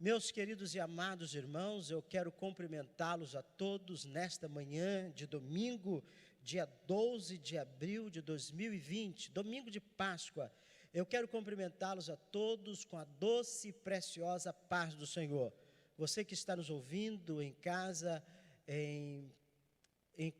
Meus queridos e amados irmãos, eu quero cumprimentá-los a todos nesta manhã de domingo, dia 12 de abril de 2020, domingo de Páscoa. Eu quero cumprimentá-los a todos com a doce e preciosa paz do Senhor. Você que está nos ouvindo em casa, em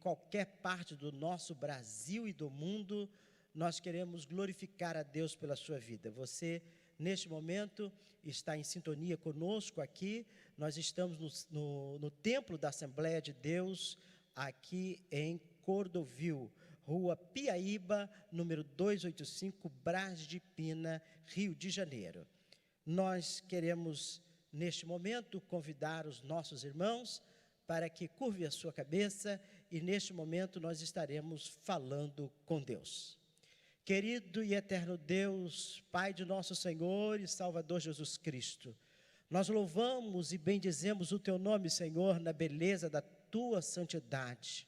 qualquer parte do nosso Brasil e do mundo, nós queremos glorificar a Deus pela sua vida. Você, neste momento, está em sintonia conosco aqui. Nós estamos no Templo da Assembleia de Deus, aqui em Cordovil, Rua Piaíba, número 285, Brás de Pina, Rio de Janeiro. Nós queremos, neste momento, convidar os nossos irmãos para que curve a sua cabeça e, neste momento, nós estaremos falando com Deus. Querido e eterno Deus, Pai de nosso Senhor e Salvador Jesus Cristo, nós louvamos e bendizemos o Teu nome, Senhor, na beleza da Tua santidade.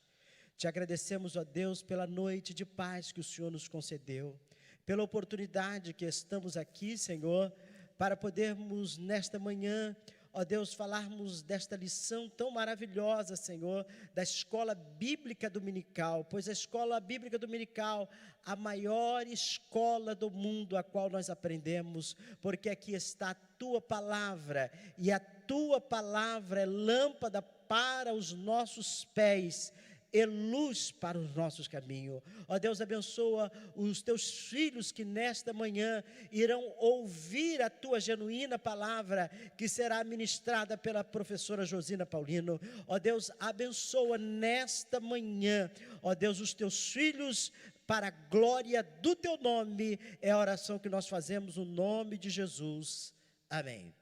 Te agradecemos, ó Deus, pela noite de paz que o Senhor nos concedeu, pela oportunidade que estamos aqui, Senhor, para podermos, nesta manhã, ó Deus, falarmos desta lição tão maravilhosa, Senhor, da Escola Bíblica Dominical, pois a Escola Bíblica Dominical, a maior escola do mundo a qual nós aprendemos, porque aqui está a Tua Palavra, e a Tua Palavra é lâmpada para os nossos pés, e luz para os nossos caminhos. Ó Deus, abençoa os Teus filhos que nesta manhã irão ouvir a Tua genuína palavra, que será ministrada pela professora Josina Paulino. Ó Deus, abençoa nesta manhã, ó Deus, os Teus filhos, para a glória do Teu nome. É a oração que nós fazemos no nome de Jesus. Amém.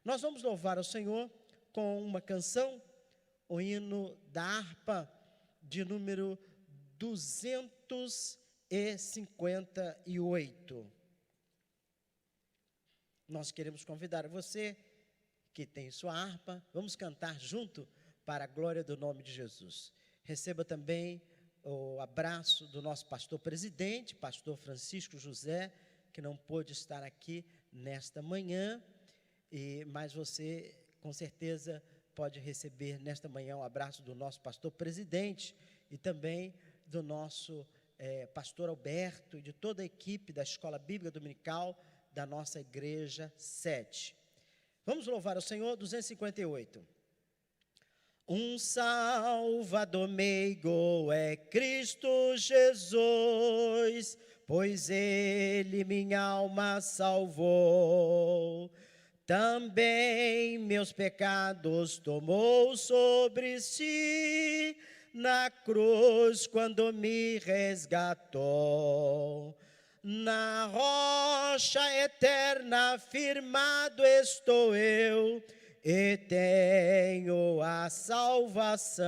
Nós vamos louvar ao Senhor com uma canção, o hino da harpa, de número 258. Nós queremos convidar você que tem sua harpa, vamos cantar junto para a glória do nome de Jesus. Receba também o abraço do nosso pastor presidente, pastor Francisco José, que não pôde estar aqui nesta manhã, mas você com certeza pode receber nesta manhã um abraço do nosso pastor presidente e também do nosso pastor Alberto e de toda a equipe da Escola Bíblica Dominical da nossa igreja 7. Vamos louvar ao Senhor, 258. Um Salvador meigo é Cristo Jesus, pois Ele minha alma salvou. Também meus pecados tomou sobre si, na cruz quando me resgatou. Na rocha eterna firmado estou eu, e tenho a salvação.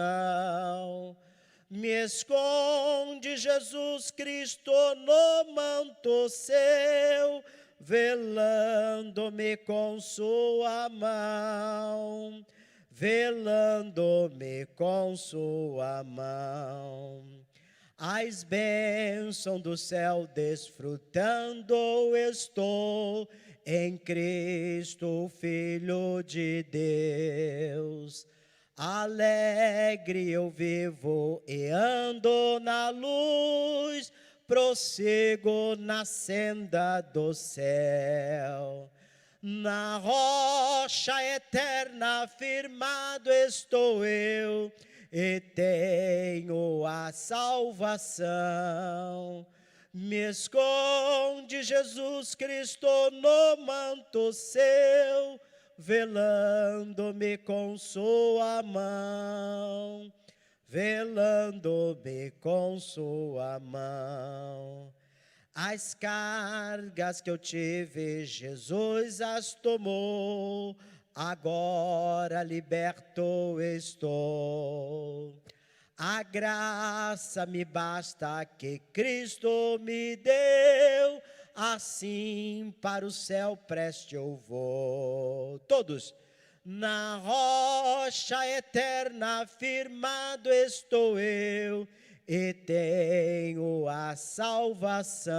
Me esconde Jesus Cristo no manto seu, velando-me com sua mão, velando-me com sua mão. As bênçãos do céu desfrutando estou, em Cristo, Filho de Deus. Alegre eu vivo e ando na luz, prossigo na senda do céu. Na rocha eterna firmado estou eu, e tenho a salvação. Me esconde Jesus Cristo no manto seu, velando-me com sua mão, velando-me com sua mão. As cargas que eu tive, Jesus as tomou, agora liberto estou. A graça me basta que Cristo me deu, assim para o céu preste eu vou. Todos. Na rocha eterna firmado estou eu, e tenho a salvação.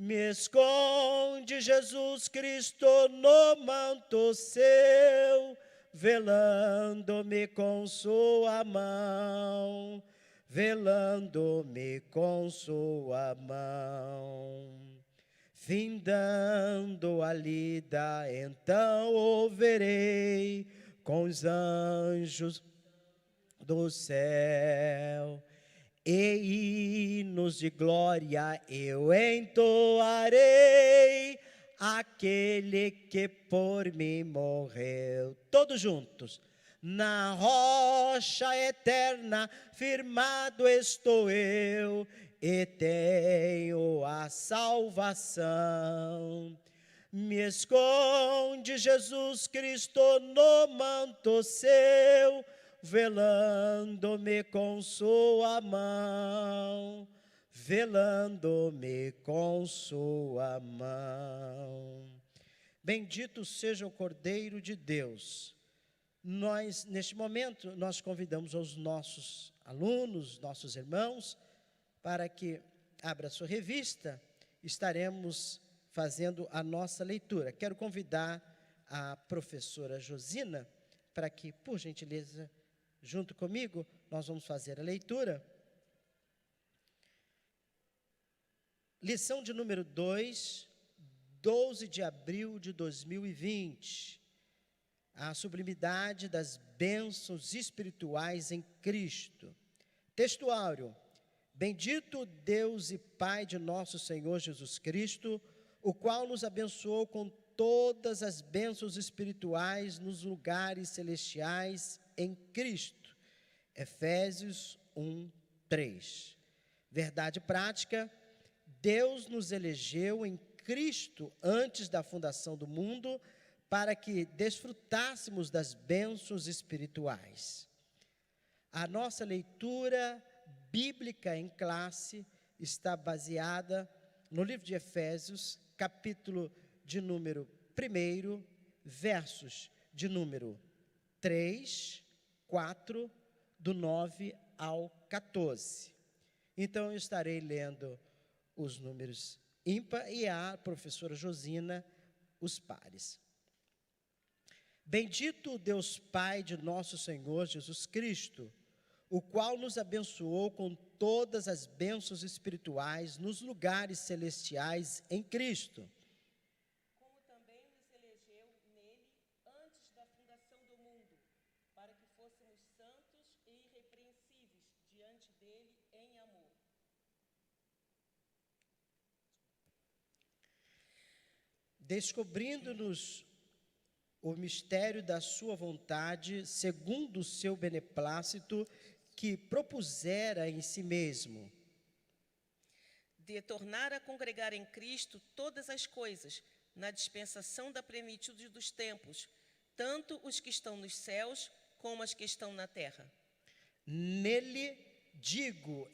Me esconde, Jesus Cristo, no manto seu, velando-me com sua mão, velando-me com sua mão. Findando a lida, então o verei com os anjos do céu, e hinos de glória eu entoarei, aquele que por mim morreu. Todos juntos. Na rocha eterna firmado estou eu, e tenho a salvação. Me esconde, Jesus Cristo, no manto seu, velando-me com sua mão, velando-me com sua mão. Bendito seja o Cordeiro de Deus. Nós, neste momento, nós convidamos os nossos alunos, nossos irmãos, para que abra sua revista. Estaremos fazendo a nossa leitura. Quero convidar a professora Josina para que, por gentileza, junto comigo, nós vamos fazer a leitura. Lição de número 2, 12 de abril de 2020. A sublimidade das bênçãos espirituais em Cristo. Textuário. Bendito Deus e Pai de nosso Senhor Jesus Cristo, o qual nos abençoou com todas as bênçãos espirituais nos lugares celestiais em Cristo. Efésios 1, 3. Verdade prática, Deus nos elegeu em Cristo antes da fundação do mundo para que desfrutássemos das bênçãos espirituais. A nossa leitura bíblica em classe está baseada no livro de Efésios, capítulo de número 1, versos de número 3, 4, do 9 ao 14. Então, eu estarei lendo os números ímpar e a professora Josina os pares. Bendito o Deus Pai de nosso Senhor Jesus Cristo, o qual nos abençoou com todas as bênçãos espirituais nos lugares celestiais em Cristo. Como também nos elegeu nele antes da fundação do mundo, para que fôssemos santos e irrepreensíveis diante dele em amor. Descobrindo-nos o mistério da sua vontade, segundo o seu beneplácito, que propusera em si mesmo, de tornar a congregar em Cristo todas as coisas, na dispensação da plenitude dos tempos, tanto os que estão nos céus, como as que estão na terra. Nele digo,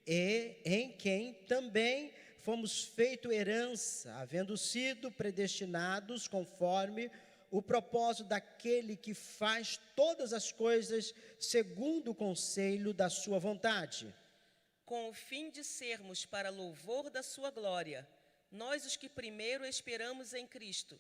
e em quem também fomos feito herança, havendo sido predestinados conforme o propósito daquele que faz todas as coisas segundo o conselho da sua vontade. Com o fim de sermos para louvor da sua glória, nós os que primeiro esperamos em Cristo.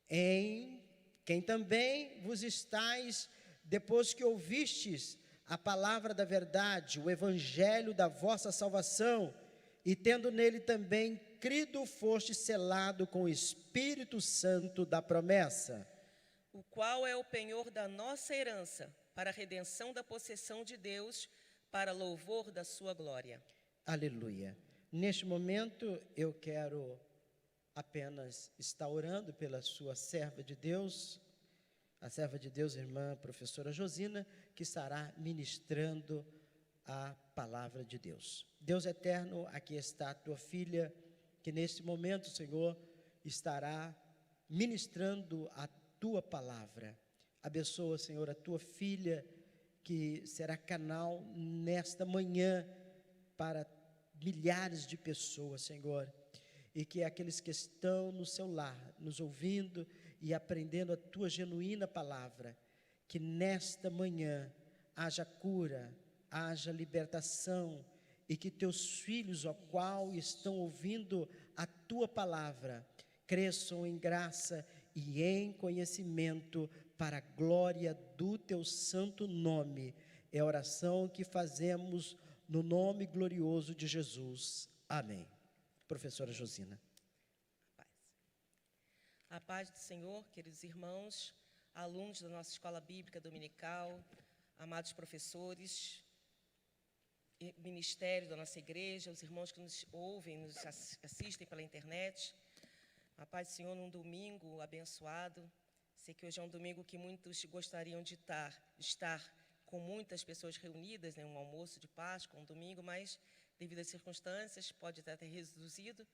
Em quem também vos estáis, depois que ouvistes a palavra da verdade, o evangelho da vossa salvação, e tendo nele também crido, foste selado com o Espírito Santo da promessa, o qual é o penhor da nossa herança, para a redenção da possessão de Deus, para louvor da sua glória. Aleluia. Neste momento, eu quero apenas estar orando pela sua serva de Deus, a serva de Deus, irmã professora Josina, que estará ministrando a palavra de Deus. Deus eterno, aqui está a tua filha, que neste momento, Senhor, estará ministrando a tua palavra. Abençoa, Senhor, a tua filha, que será canal nesta manhã para milhares de pessoas, Senhor, e que aqueles que estão no seu lar, nos ouvindo e aprendendo a tua genuína palavra, que nesta manhã haja cura, haja libertação e que teus filhos, ó qual estão ouvindo a tua palavra, cresçam em graça e em conhecimento para a glória do teu santo nome. É a oração que fazemos no nome glorioso de Jesus. Amém. Professora Josina. A paz do Senhor, queridos irmãos, alunos da nossa escola bíblica dominical, amados professores, ministério da nossa igreja, os irmãos que nos ouvem, nos assistem pela internet. A paz do Senhor num domingo abençoado. Sei que hoje é um domingo que muitos gostariam de estar com muitas pessoas reunidas, né, um almoço de Páscoa, um domingo, mas devido às circunstâncias pode até ter reduzido,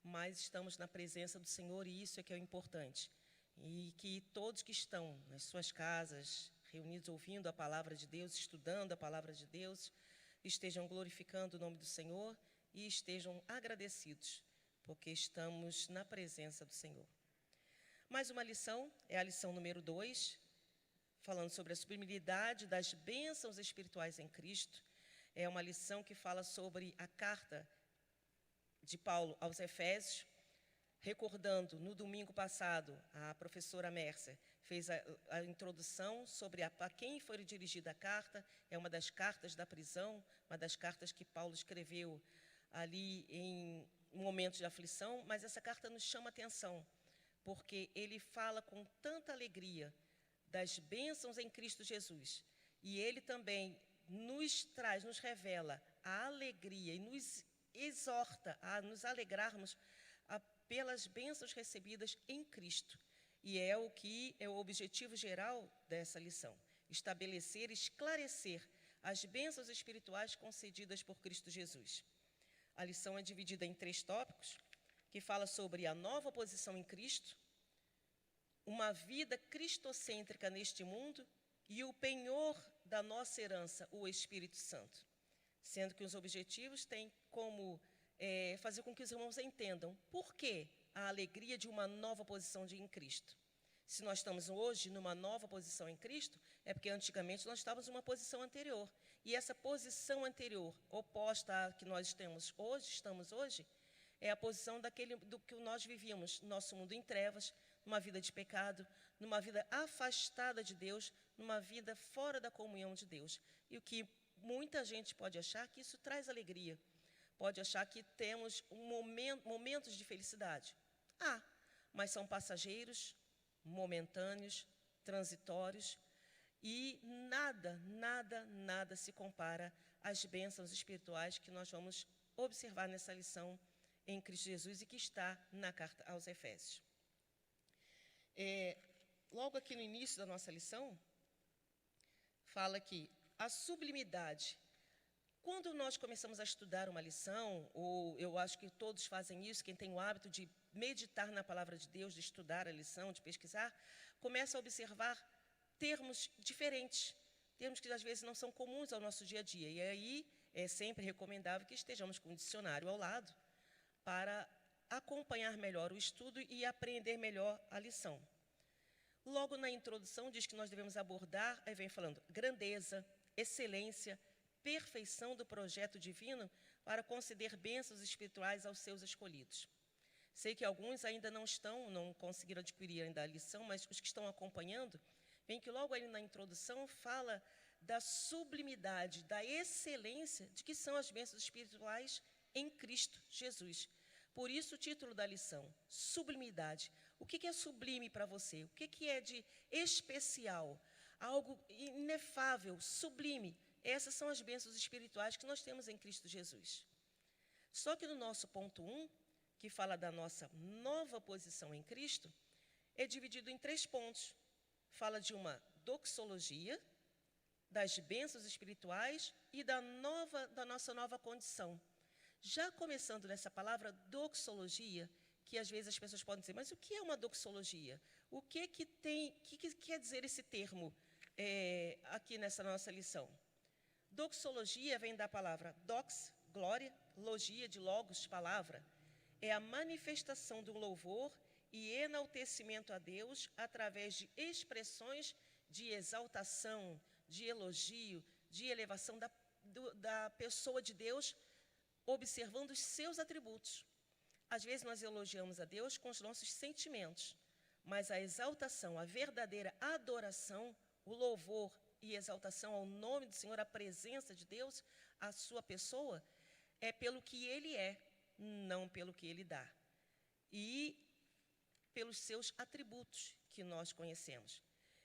mas estamos na presença do Senhor e isso é que é o importante. E que todos que estão nas suas casas, reunidos ouvindo a palavra de Deus, estudando a palavra de Deus, estejam glorificando o nome do Senhor e estejam agradecidos, porque estamos na presença do Senhor. Mais uma lição, é a lição número 2, falando sobre a sublimidade das bênçãos espirituais em Cristo. É uma lição que fala sobre a carta de Paulo aos Efésios. Recordando, no domingo passado, a professora Mércia fez a introdução sobre a quem foi dirigida a carta. É uma das cartas da prisão, uma das cartas que Paulo escreveu ali em momentos de aflição, mas essa carta nos chama a atenção, porque ele fala com tanta alegria das bênçãos em Cristo Jesus, e ele também nos traz, nos revela a alegria e nos exorta a nos alegrarmos pelas bênçãos recebidas em Cristo. E é o que é o objetivo geral dessa lição: estabelecer, esclarecer as bênçãos espirituais concedidas por Cristo Jesus. A lição é dividida em 3 tópicos, que fala sobre a nova posição em Cristo, uma vida cristocêntrica neste mundo e o penhor da nossa herança, o Espírito Santo. Sendo que os objetivos têm como fazer com que os irmãos entendam por que a alegria de uma nova posição em Cristo. Se nós estamos hoje numa nova posição em Cristo, é porque antigamente nós estávamos numa posição anterior. E essa posição anterior, oposta à que nós estamos hoje, é a posição do que nós vivíamos, nosso mundo em trevas, numa vida de pecado, numa vida afastada de Deus, numa vida fora da comunhão de Deus. E o que muita gente pode achar que isso traz alegria, pode achar que temos momentos de felicidade. Mas são passageiros, momentâneos, transitórios, e nada se compara às bênçãos espirituais que nós vamos observar nessa lição em Cristo Jesus e que está na carta aos Efésios. Logo aqui no início da nossa lição, fala que a sublimidade. Quando nós começamos a estudar uma lição, ou eu acho que todos fazem isso, quem tem o hábito de meditar na palavra de Deus, de estudar a lição, de pesquisar, começa a observar termos diferentes, termos que às vezes não são comuns ao nosso dia a dia. E aí é sempre recomendável que estejamos com um dicionário ao lado para acompanhar melhor o estudo e aprender melhor a lição. Logo na introdução diz que nós devemos abordar, aí vem falando, grandeza, excelência, perfeição do projeto divino para conceder bênçãos espirituais aos seus escolhidos. Sei que alguns ainda não conseguiram adquirir ainda a lição, mas os que estão acompanhando, vem que logo ali na introdução fala da sublimidade, da excelência de que são as bênçãos espirituais em Cristo Jesus. Por isso o título da lição, sublimidade. O que é sublime para você? O que é de especial? Algo inefável, sublime. Essas são as bênçãos espirituais que nós temos em Cristo Jesus. Só que no nosso ponto 1, que fala da nossa nova posição em Cristo, é dividido em 3 pontos. Fala de uma doxologia, das bênçãos espirituais e da nossa nova condição. Já começando nessa palavra doxologia, que às vezes as pessoas podem dizer, mas o que é uma doxologia? O que quer dizer esse termo aqui nessa nossa lição? Doxologia vem da palavra dox, glória, logia, de logos, palavra. É a manifestação do louvor e enaltecimento a Deus através de expressões de exaltação, de elogio, de elevação da pessoa de Deus observando os seus atributos. Às vezes nós elogiamos a Deus com os nossos sentimentos, mas a exaltação, a verdadeira adoração, o louvor e exaltação ao nome do Senhor, a presença de Deus, a sua pessoa, é pelo que Ele é, não pelo que Ele dá. E pelos seus atributos que nós conhecemos.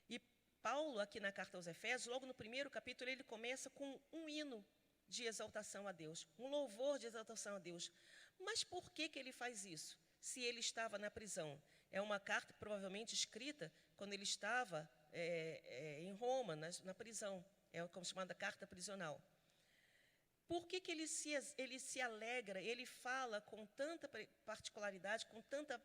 E Paulo, aqui na carta aos Efésios, logo no primeiro capítulo, ele começa com um hino de exaltação a Deus, um louvor de exaltação a Deus. Mas por que ele faz isso, se ele estava na prisão? É uma carta provavelmente escrita quando ele estava em Roma, na prisão. É como chamada carta prisional. Por que ele se alegra, ele fala com tanta particularidade, com tanta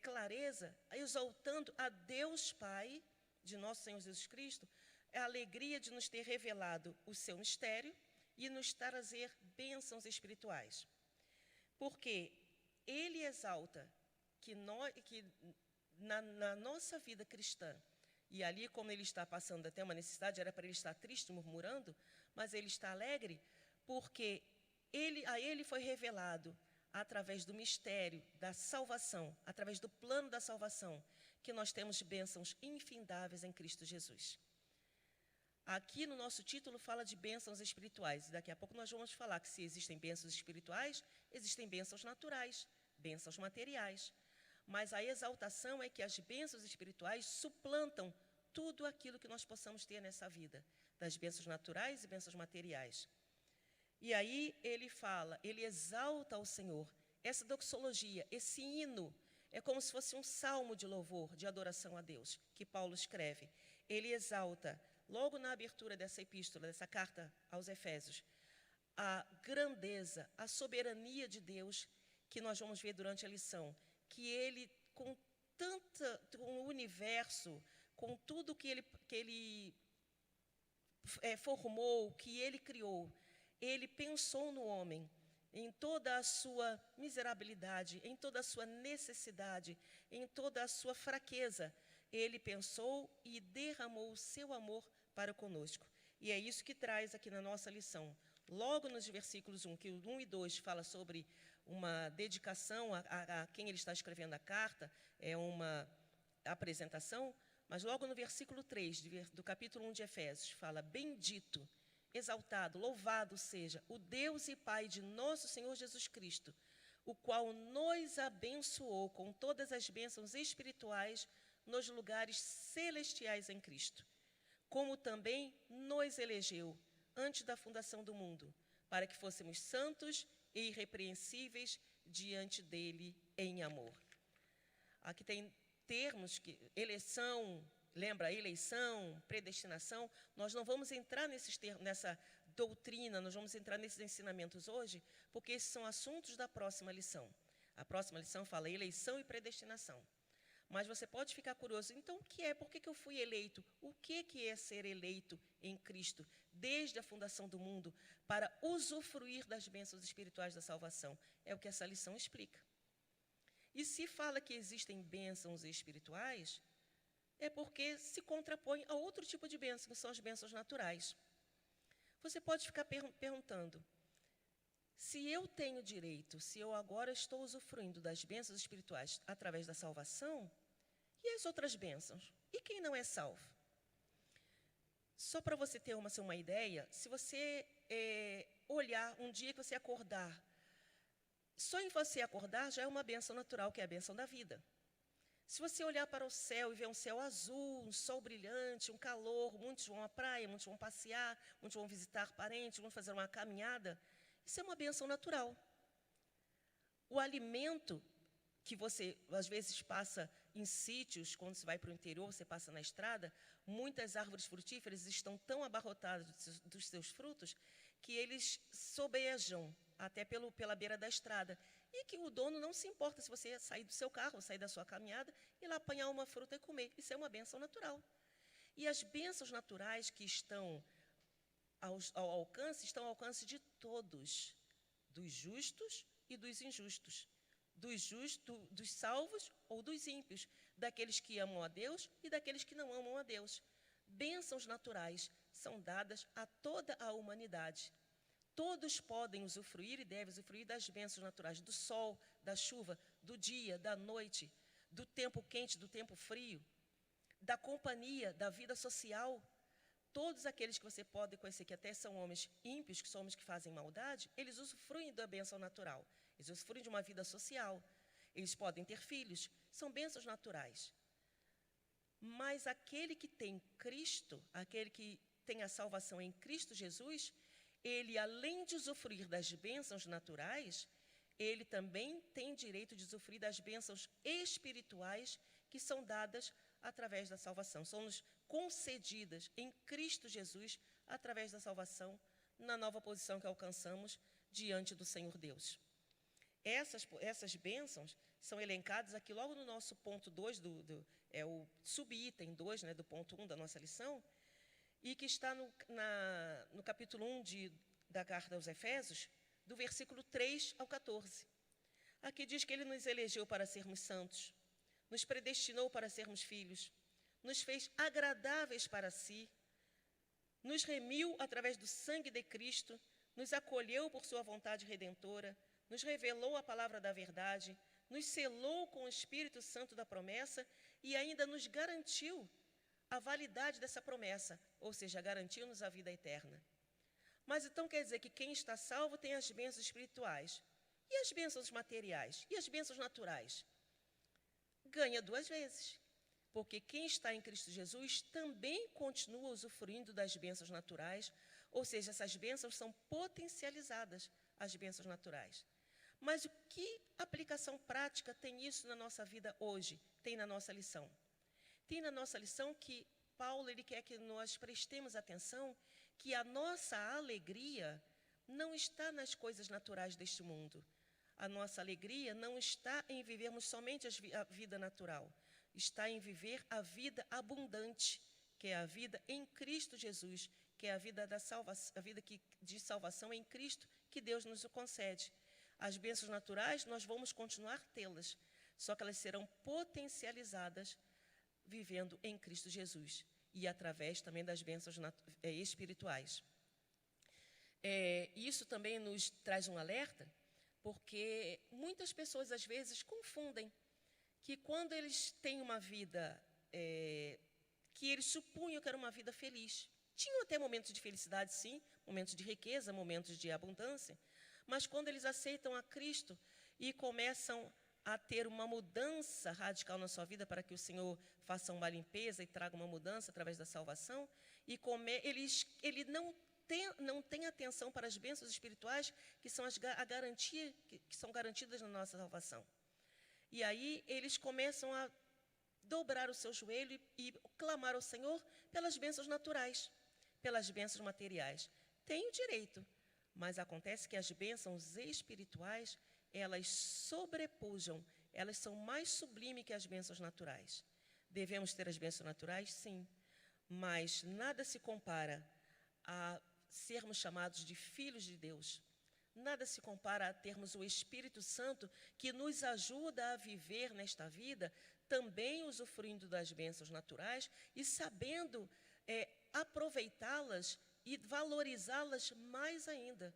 clareza, exaltando a Deus Pai, de nosso Senhor Jesus Cristo, a alegria de nos ter revelado o seu mistério e nos trazer bênçãos espirituais. Porque ele exalta que na nossa vida cristã, e ali, como ele está passando até uma necessidade, era para ele estar triste, murmurando, mas ele está alegre, porque a ele foi revelado, através do mistério da salvação, através do plano da salvação, que nós temos bênçãos infindáveis em Cristo Jesus. Aqui no nosso título fala de bênçãos espirituais, e daqui a pouco nós vamos falar que se existem bênçãos espirituais, existem bênçãos naturais, bênçãos materiais. Mas a exaltação é que as bênçãos espirituais suplantam tudo aquilo que nós possamos ter nessa vida, das bênçãos naturais e bênçãos materiais. E aí ele exalta ao Senhor. Essa doxologia, esse hino, é como se fosse um salmo de louvor, de adoração a Deus, que Paulo escreve. Ele exalta, logo na abertura dessa epístola, dessa carta aos Efésios, a grandeza, a soberania de Deus, que nós vamos ver durante a lição, que ele, com o universo, com tudo que ele formou, que ele criou, ele pensou no homem, em toda a sua miserabilidade, em toda a sua necessidade, em toda a sua fraqueza. Ele pensou e derramou o seu amor para conosco. E é isso que traz aqui na nossa lição. Logo nos versículos 1, que o 1 e 2 fala sobre uma dedicação a quem ele está escrevendo a carta, é uma apresentação, mas logo no versículo 3 do capítulo 1 de Efésios, fala: bendito, exaltado, louvado seja o Deus e Pai de nosso Senhor Jesus Cristo, o qual nos abençoou com todas as bênçãos espirituais nos lugares celestiais em Cristo, como também nos elegeu antes da fundação do mundo, para que fôssemos santos e irrepreensíveis diante dele em amor. Aqui tem termos que eleição, lembra, eleição, predestinação. Nós não vamos entrar nesses termos, nessa doutrina, nós vamos entrar nesses ensinamentos hoje, porque esses são assuntos da próxima lição. A próxima lição fala eleição e predestinação. Mas você pode ficar curioso, então o que é? Por que eu fui eleito? O que é ser eleito em Cristo, desde a fundação do mundo, para usufruir das bênçãos espirituais da salvação? É o que essa lição explica. E se fala que existem bênçãos espirituais, é porque se contrapõe a outro tipo de bênção, que são as bênçãos naturais. Você pode ficar perguntando, se eu tenho direito, se eu agora estou usufruindo das bênçãos espirituais através da salvação, e as outras bênçãos? E quem não é salvo? Só para você ter uma ideia, se você olhar um dia que você acordar, só em você acordar já é uma bênção natural, que é a bênção da vida. Se você olhar para o céu e ver um céu azul, um sol brilhante, um calor, muitos vão à praia, muitos vão passear, muitos vão visitar parentes, vão fazer uma caminhada, isso é uma bênção natural. O alimento que você, às vezes, passa em sítios, quando você vai para o interior, você passa na estrada, muitas árvores frutíferas estão tão abarrotadas dos seus frutos que eles sobejam até pela beira da estrada. E que o dono não se importa se você sair do seu carro, sair da sua caminhada, ir lá apanhar uma fruta e comer. Isso é uma bênção natural. E as bênçãos naturais que estão ao alcance, estão ao alcance de todos, dos justos e dos injustos, dos salvos ou dos ímpios, daqueles que amam a Deus e daqueles que não amam a Deus. Bênçãos naturais são dadas a toda a humanidade. Todos podem usufruir e devem usufruir das bênçãos naturais, do sol, da chuva, do dia, da noite, do tempo quente, do tempo frio, da companhia, da vida social. Todos aqueles que você pode conhecer, que até são homens ímpios, que são homens que fazem maldade, eles usufruem da bênção natural. Eles usufruem de uma vida social. Eles podem ter filhos, são bênçãos naturais. Mas aquele que tem Cristo, aquele que tem a salvação em Cristo Jesus, ele, além de usufruir das bênçãos naturais, ele também tem direito de usufruir das bênçãos espirituais que são dadas através da salvação. São-nos concedidas em Cristo Jesus através da salvação, na nova posição que alcançamos diante do Senhor Deus. Essas bênçãos são elencadas aqui logo no nosso ponto 2, o subitem 2, do ponto 1 da nossa lição, e que está no capítulo 1 da carta aos Efésios, do versículo 3 ao 14. Aqui diz que ele nos elegeu para sermos santos, nos predestinou para sermos filhos, nos fez agradáveis para si, nos remiu através do sangue de Cristo, nos acolheu por sua vontade redentora, nos revelou a palavra da verdade, nos selou com o Espírito Santo da promessa e ainda nos garantiu a validade dessa promessa, ou seja, garantiu-nos a vida eterna. Mas então quer dizer que quem está salvo tem as bênçãos espirituais. E as bênçãos materiais? E as bênçãos naturais? Ganha duas vezes. Porque quem está em Cristo Jesus também continua usufruindo das bênçãos naturais, ou seja, essas bênçãos são potencializadas, as bênçãos naturais. Mas o que aplicação prática tem isso na nossa vida hoje? Tem na nossa lição. Tem na nossa lição que Paulo ele quer que nós prestemos atenção que a nossa alegria não está nas coisas naturais deste mundo. A nossa alegria não está em vivermos somente a vida natural. Está em viver a vida abundante, que é a vida em Cristo Jesus, que é a vida de salvação em Cristo que Deus nos concede. As bênçãos naturais nós vamos continuar tê-las, só que elas serão potencializadas vivendo em Cristo Jesus e através também das bênçãos espirituais. Isso também nos traz um alerta, porque muitas pessoas às vezes confundem que quando eles têm uma vida que eles supunham que era uma vida feliz, tinham até momentos de felicidade, sim, momentos de riqueza, momentos de abundância, mas quando eles aceitam a Cristo e começam a ter uma mudança radical na sua vida para que o Senhor faça uma limpeza e traga uma mudança através da salvação, e ele não tem atenção para as bênçãos espirituais que são a garantia que são garantidas na nossa salvação. E aí eles começam a dobrar o seu joelho e clamar ao Senhor pelas bênçãos naturais, pelas bênçãos materiais. Tem o direito, mas acontece que as bênçãos espirituais, elas sobrepujam, elas são mais sublimes que as bênçãos naturais. Devemos ter as bênçãos naturais? Sim, mas nada se compara a sermos chamados de filhos de Deus. Nada se compara a termos o Espírito Santo que nos ajuda a viver nesta vida, também usufruindo das bênçãos naturais e sabendo aproveitá-las e valorizá-las mais ainda.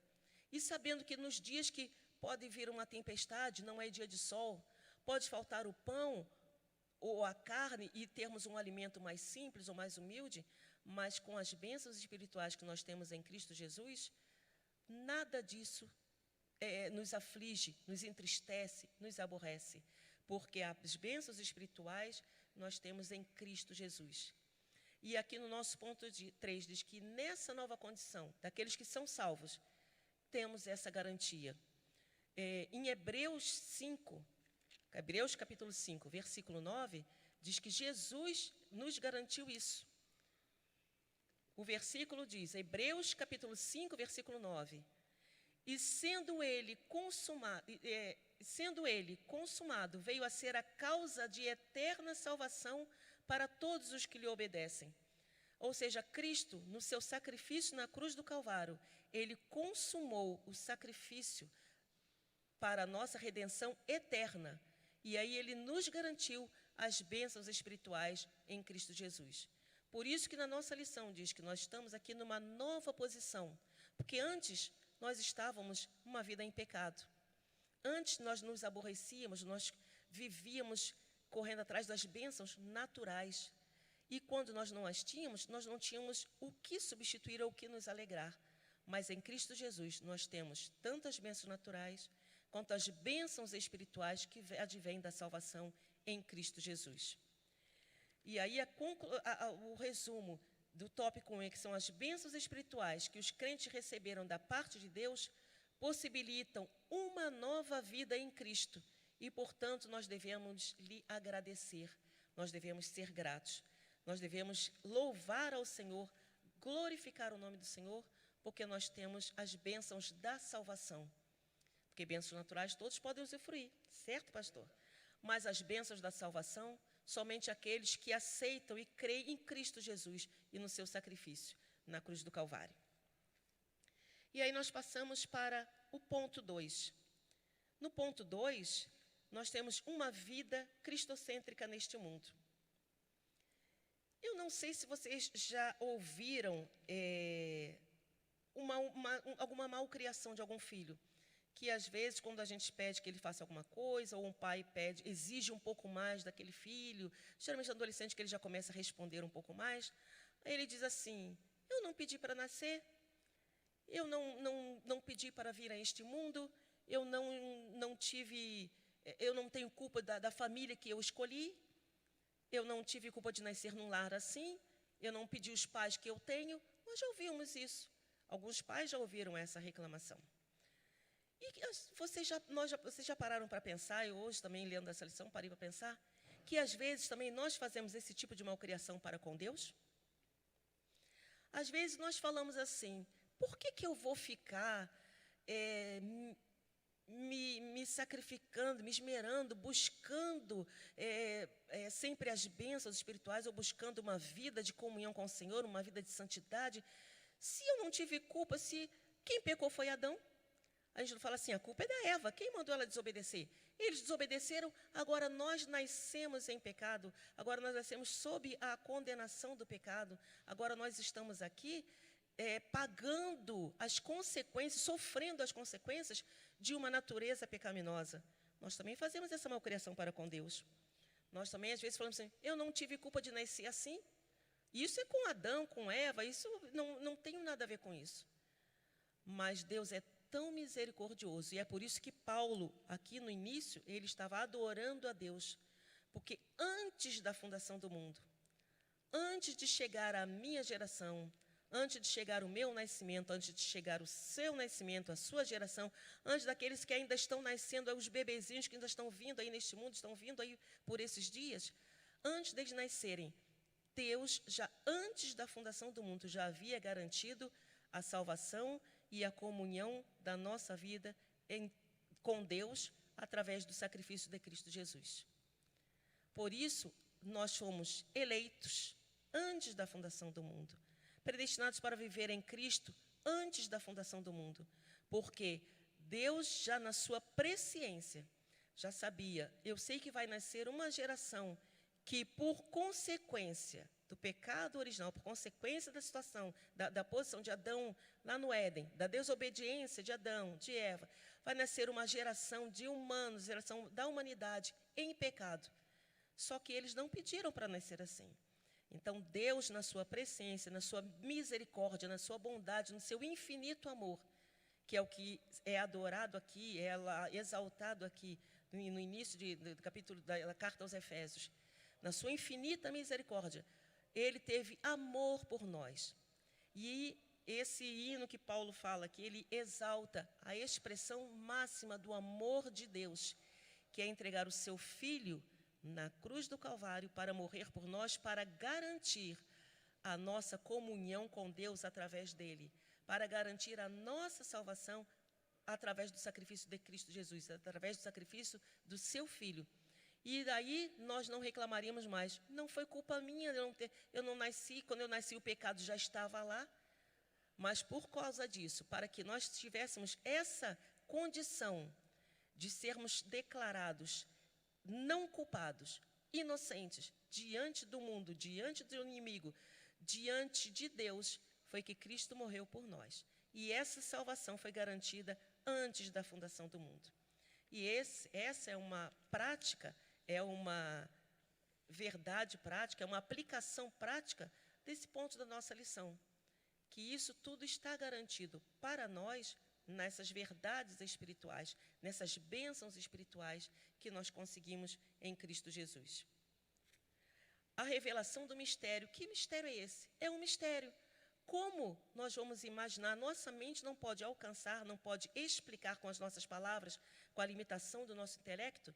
E sabendo que nos dias que pode vir uma tempestade, não é dia de sol, pode faltar o pão ou a carne e termos um alimento mais simples ou mais humilde, mas com as bênçãos espirituais que nós temos em Cristo Jesus, nada disso nos aflige, nos entristece, nos aborrece, porque as bênçãos espirituais nós temos em Cristo Jesus. E aqui no nosso ponto 3 diz que nessa nova condição, daqueles que são salvos, temos essa garantia. Em Hebreus capítulo 5, versículo 9, diz que Jesus nos garantiu isso. O versículo diz, Hebreus capítulo 5, versículo 9, e sendo ele consumado, veio a ser a causa de eterna salvação para todos os que lhe obedecem. Ou seja, Cristo, no seu sacrifício na cruz do Calvário, ele consumou o sacrifício para a nossa redenção eterna. E aí ele nos garantiu as bênçãos espirituais em Cristo Jesus. Por isso que na nossa lição diz que nós estamos aqui numa nova posição. Porque antes nós estávamos uma vida em pecado. Antes nós nos aborrecíamos, nós vivíamos correndo atrás das bênçãos naturais. E quando nós não as tínhamos, nós não tínhamos o que substituir ou o que nos alegrar. Mas em Cristo Jesus nós temos tanto as bênçãos naturais, quanto as bênçãos espirituais que advêm da salvação em Cristo Jesus. E aí o resumo do tópico 1, que são as bênçãos espirituais que os crentes receberam da parte de Deus, possibilitam uma nova vida em Cristo. E, portanto, nós devemos lhe agradecer, nós devemos ser gratos, nós devemos louvar ao Senhor, glorificar o nome do Senhor, porque nós temos as bênçãos da salvação. Porque bênçãos naturais todos podem usufruir, certo, pastor? Mas as bênçãos da salvação, somente aqueles que aceitam e creem em Cristo Jesus e no seu sacrifício na cruz do Calvário. E aí nós passamos para o ponto 2. No ponto 2, nós temos uma vida cristocêntrica neste mundo. Eu não sei se vocês já ouviram alguma malcriação de algum filho, que às vezes, quando a gente pede que ele faça alguma coisa, ou um pai exige um pouco mais daquele filho, geralmente adolescente, que ele já começa a responder um pouco mais, aí ele diz assim: eu não pedi para nascer, eu não pedi para vir a este mundo, eu não tenho culpa da família que eu escolhi, eu não tive culpa de nascer num lar assim, eu não pedi os pais que eu tenho. Nós já ouvimos isso. Alguns pais já ouviram essa reclamação. E vocês já pararam para pensar, eu hoje também, lendo essa lição, parei para pensar, que às vezes também nós fazemos esse tipo de malcriação para com Deus? Às vezes nós falamos assim: por que eu vou ficar me sacrificando, me esmerando, buscando sempre as bênçãos espirituais, ou buscando uma vida de comunhão com o Senhor, uma vida de santidade, se eu não tive culpa, se quem pecou foi Adão? A gente não fala assim: a culpa é da Eva, quem mandou ela desobedecer? Eles desobedeceram, agora nós nascemos em pecado, agora nós nascemos sob a condenação do pecado, agora nós estamos aqui pagando as consequências, sofrendo as consequências de uma natureza pecaminosa. Nós também fazemos essa malcriação para com Deus. Nós também, às vezes, falamos assim: eu não tive culpa de nascer assim. Isso é com Adão, com Eva, isso não tem nada a ver com isso. Mas Deus é tão misericordioso, e é por isso que Paulo, aqui no início, ele estava adorando a Deus, porque antes da fundação do mundo, antes de chegar a minha geração, antes de chegar o meu nascimento, antes de chegar o seu nascimento, a sua geração, antes daqueles que ainda estão nascendo, os bebezinhos que ainda estão vindo aí neste mundo, estão vindo aí por esses dias, antes deles nascerem, Deus, já antes da fundação do mundo, já havia garantido a salvação e a comunhão da nossa vida com Deus através do sacrifício de Cristo Jesus. Por isso, nós fomos eleitos antes da fundação do mundo, predestinados para viver em Cristo antes da fundação do mundo, porque Deus já na sua presciência já sabia: eu sei que vai nascer uma geração que, por consequência do pecado original, por consequência da situação, da posição de Adão lá no Éden, da desobediência de Adão, de Eva, vai nascer uma geração de humanos, geração da humanidade em pecado. Só que eles não pediram para nascer assim. Então, Deus, na sua presciência, na sua misericórdia, na sua bondade, no seu infinito amor, que é o que é adorado aqui, é exaltado aqui no início do capítulo da carta aos Efésios, na sua infinita misericórdia, Ele teve amor por nós. E esse hino que Paulo fala aqui, ele exalta a expressão máxima do amor de Deus, que é entregar o seu Filho na cruz do Calvário para morrer por nós, para garantir a nossa comunhão com Deus através dele, para garantir a nossa salvação através do sacrifício de Cristo Jesus, através do sacrifício do seu Filho. E daí nós não reclamaríamos mais: não foi culpa minha, eu não nasci, quando eu nasci o pecado já estava lá. Mas por causa disso, para que nós tivéssemos essa condição de sermos declarados não culpados, inocentes, diante do mundo, diante do inimigo, diante de Deus, foi que Cristo morreu por nós. E essa salvação foi garantida antes da fundação do mundo. E essa é uma prática, é uma verdade prática, é uma aplicação prática desse ponto da nossa lição. Que isso tudo está garantido para nós nessas verdades espirituais, nessas bênçãos espirituais que nós conseguimos em Cristo Jesus. A revelação do mistério. Que mistério é esse? É um mistério. Como nós vamos imaginar? Nossa mente não pode alcançar, não pode explicar com as nossas palavras, com a limitação do nosso intelecto,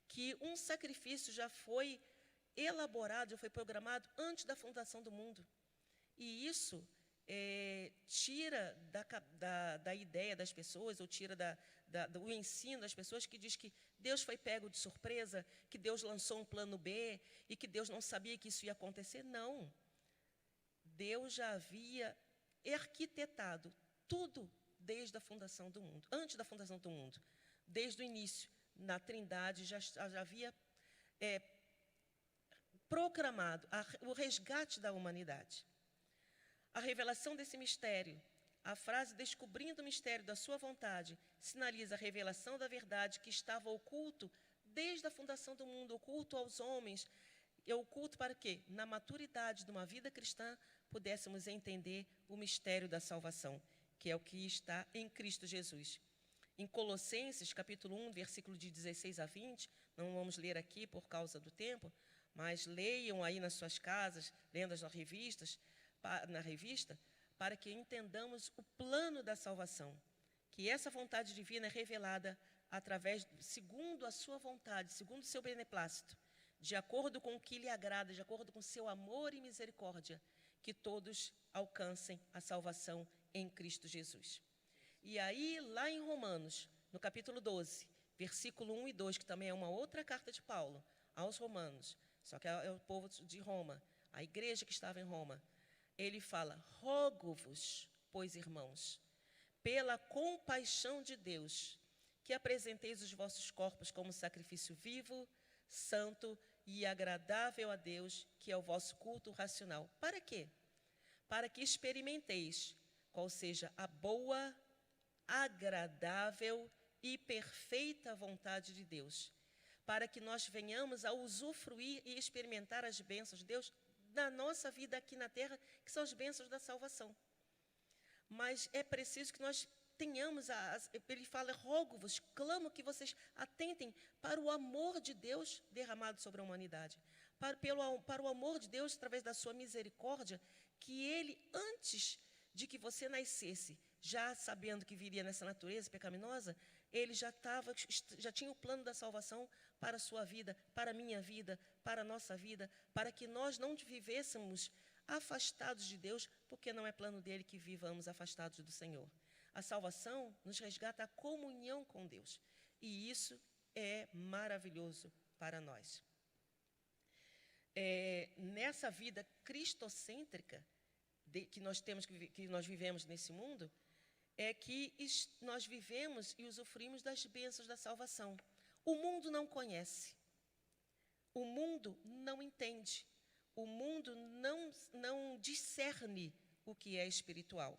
que um sacrifício já foi elaborado, já foi programado antes da fundação do mundo. E isso tira da ideia das pessoas, ou tira do ensino das pessoas, que diz que Deus foi pego de surpresa, que Deus lançou um plano B e que Deus não sabia que isso ia acontecer. Não. Deus já havia arquitetado tudo desde a fundação do mundo, antes da fundação do mundo. Desde o início, na Trindade, já havia proclamado o resgate da humanidade. A revelação desse mistério, a frase descobrindo o mistério da sua vontade, sinaliza a revelação da verdade que estava oculto desde a fundação do mundo, oculto aos homens, e oculto para quê? Na maturidade de uma vida cristã, pudéssemos entender o mistério da salvação, que é o que está em Cristo Jesus. Em Colossenses, capítulo 1, versículo de 16 a 20, não vamos ler aqui por causa do tempo, mas leiam aí nas suas casas, lendo na revista, para que entendamos o plano da salvação, que essa vontade divina é revelada através, segundo a sua vontade, segundo o seu beneplácito, de acordo com o que lhe agrada, de acordo com o seu amor e misericórdia, que todos alcancem a salvação em Cristo Jesus. E aí, lá em Romanos, no capítulo 12, versículo 1 e 2, que também é uma outra carta de Paulo aos romanos, só que é o povo de Roma, a igreja que estava em Roma, ele fala: rogo-vos, pois, irmãos, pela compaixão de Deus, que apresenteis os vossos corpos como sacrifício vivo, santo e agradável a Deus, que é o vosso culto racional. Para quê? Para que experimenteis qual seja a boa, agradável e perfeita vontade de Deus, para que nós venhamos a usufruir e experimentar as bênçãos de Deus na nossa vida aqui na terra, que são as bênçãos da salvação. Mas é preciso que nós tenhamos, ele fala: rogo-vos, clamo que vocês atentem para o amor de Deus derramado sobre a humanidade, para o amor de Deus através da sua misericórdia, que ele, antes de que você nascesse, já sabendo que viria nessa natureza pecaminosa, ele já tinha o plano da salvação para a sua vida, para a minha vida, para a nossa vida, para que nós não vivêssemos afastados de Deus, porque não é plano dele que vivamos afastados do Senhor. A salvação nos resgata a comunhão com Deus, e isso é maravilhoso para nós. Nessa vida cristocêntrica que nós vivemos nesse mundo, é que nós vivemos e usufruímos das bênçãos da salvação. O mundo não conhece, o mundo não entende, o mundo não discerne o que é espiritual.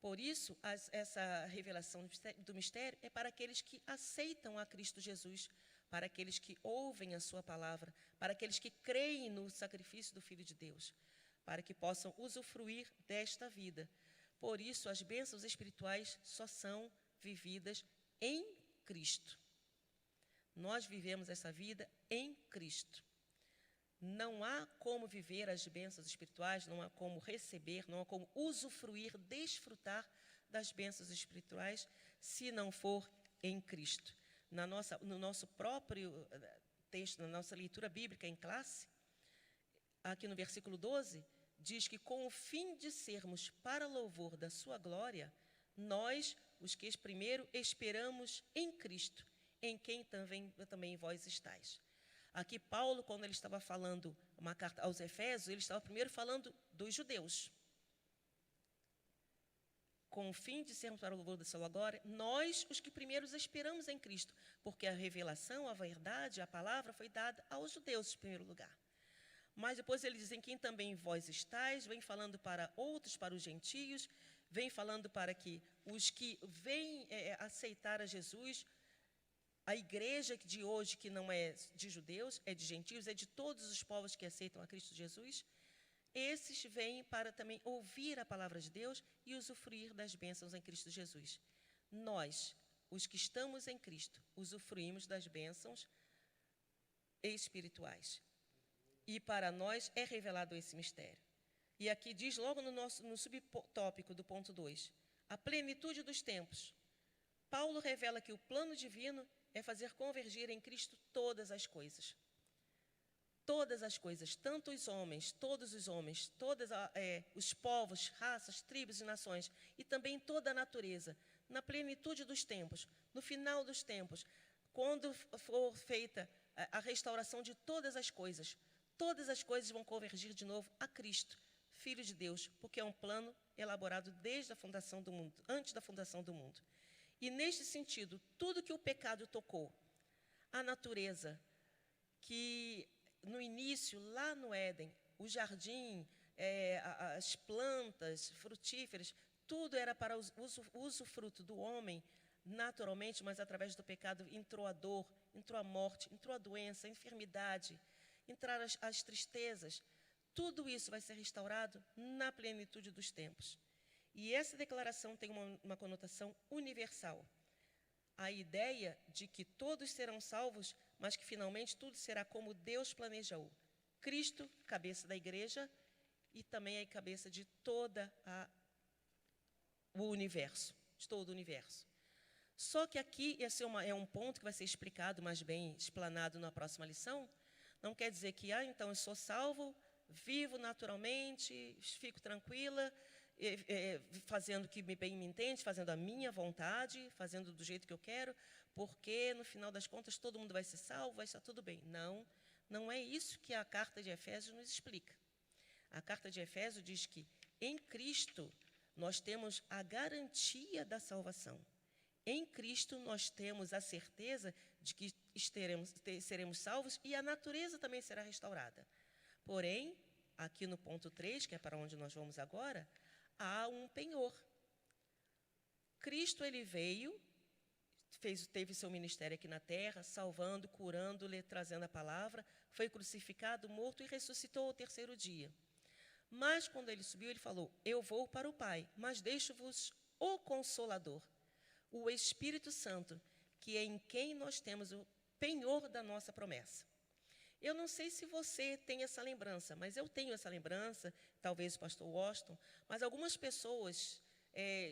Por isso, essa revelação do mistério é para aqueles que aceitam a Cristo Jesus, para aqueles que ouvem a sua palavra, para aqueles que creem no sacrifício do Filho de Deus, para que possam usufruir desta vida. Por isso, as bênçãos espirituais só são vividas em Cristo. Nós vivemos essa vida em Cristo. Não há como viver as bênçãos espirituais, não há como receber, não há como usufruir, desfrutar das bênçãos espirituais, se não for em Cristo. No nosso próprio texto, na nossa leitura bíblica em classe, aqui no versículo 12, diz que com o fim de sermos para louvor da sua glória, nós, os que primeiro esperamos em Cristo, em quem também vós estáis. Aqui Paulo, quando ele estava falando uma carta aos Efésios, ele estava primeiro falando dos judeus. Com o fim de sermos para o louvor da sua glória, nós, os que primeiros esperamos em Cristo, porque a revelação, a verdade, a palavra foi dada aos judeus em primeiro lugar. Mas depois ele diz: em quem também vós estáis, vem falando para outros, para os gentios, vem falando para que os que vêm aceitar a Jesus, a igreja de hoje, que não é de judeus, é de gentios, é de todos os povos que aceitam a Cristo Jesus, esses vêm para também ouvir a palavra de Deus e usufruir das bênçãos em Cristo Jesus. Nós, os que estamos em Cristo, usufruímos das bênçãos espirituais. E para nós é revelado esse mistério. E aqui diz logo no subtópico do ponto 2, a plenitude dos tempos. Paulo revela que o plano divino é fazer convergir em Cristo todas as coisas. Todas as coisas, tanto os homens, todos os povos, raças, tribos e nações, e também toda a natureza, na plenitude dos tempos, no final dos tempos, quando for feita a restauração de todas as coisas vão convergir de novo a Cristo, Filho de Deus, porque é um plano elaborado desde a fundação do mundo, antes da fundação do mundo. E, neste sentido, tudo que o pecado tocou, a natureza, que no início, lá no Éden, o jardim, as plantas frutíferas, tudo era para o usufruto do homem, naturalmente, mas através do pecado entrou a dor, entrou a morte, entrou a doença, a enfermidade, entraram as tristezas. Tudo isso vai ser restaurado na plenitude dos tempos. E essa declaração tem uma conotação universal. A ideia de que todos serão salvos, mas que finalmente tudo será como Deus planejou. Cristo, cabeça da igreja, e também a cabeça de o universo, de todo o universo. Só que aqui, esse é um ponto que vai ser explicado mais bem, explanado na próxima lição. Não quer dizer que, então eu sou salvo, vivo naturalmente, fico tranquila, fazendo o que bem me entende, fazendo a minha vontade, fazendo do jeito que eu quero, porque, no final das contas, todo mundo vai ser salvo, vai estar tudo bem. Não, não é isso que a carta de Efésios nos explica. A carta de Efésios diz que, em Cristo, nós temos a garantia da salvação. Em Cristo, nós temos a certeza de que seremos salvos e a natureza também será restaurada. Porém, aqui no ponto 3, que é para onde nós vamos agora, há um penhor. Cristo, ele veio, teve seu ministério aqui na terra, salvando, curando, trazendo a palavra, foi crucificado, morto e ressuscitou ao terceiro dia. Mas, quando ele subiu, ele falou, eu vou para o Pai, mas deixo-vos o Consolador, o Espírito Santo, que é em quem nós temos o penhor da nossa promessa. Eu não sei se você tem essa lembrança, mas eu tenho essa lembrança, talvez o pastor Washington, mas algumas pessoas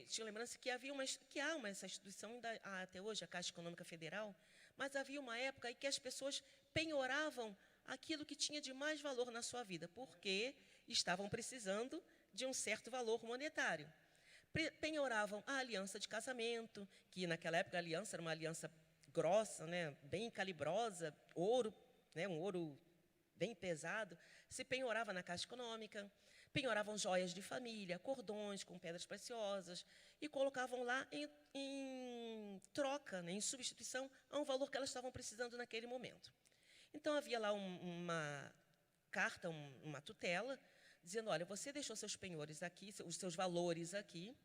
tinham lembrança que há essa instituição ainda até hoje, a Caixa Econômica Federal, mas havia uma época em que as pessoas penhoravam aquilo que tinha de mais valor na sua vida, porque estavam precisando de um certo valor monetário. Penhoravam a aliança de casamento, que naquela época a aliança era uma aliança grossa, né, bem calibrosa, ouro, né, um ouro bem pesado, se penhorava na Caixa Econômica, penhoravam joias de família, cordões com pedras preciosas, e colocavam lá em troca, né, em substituição a um valor que elas estavam precisando naquele momento. Então, havia lá uma carta, uma tutela, dizendo, olha, você deixou seus penhores aqui, os seus valores aqui,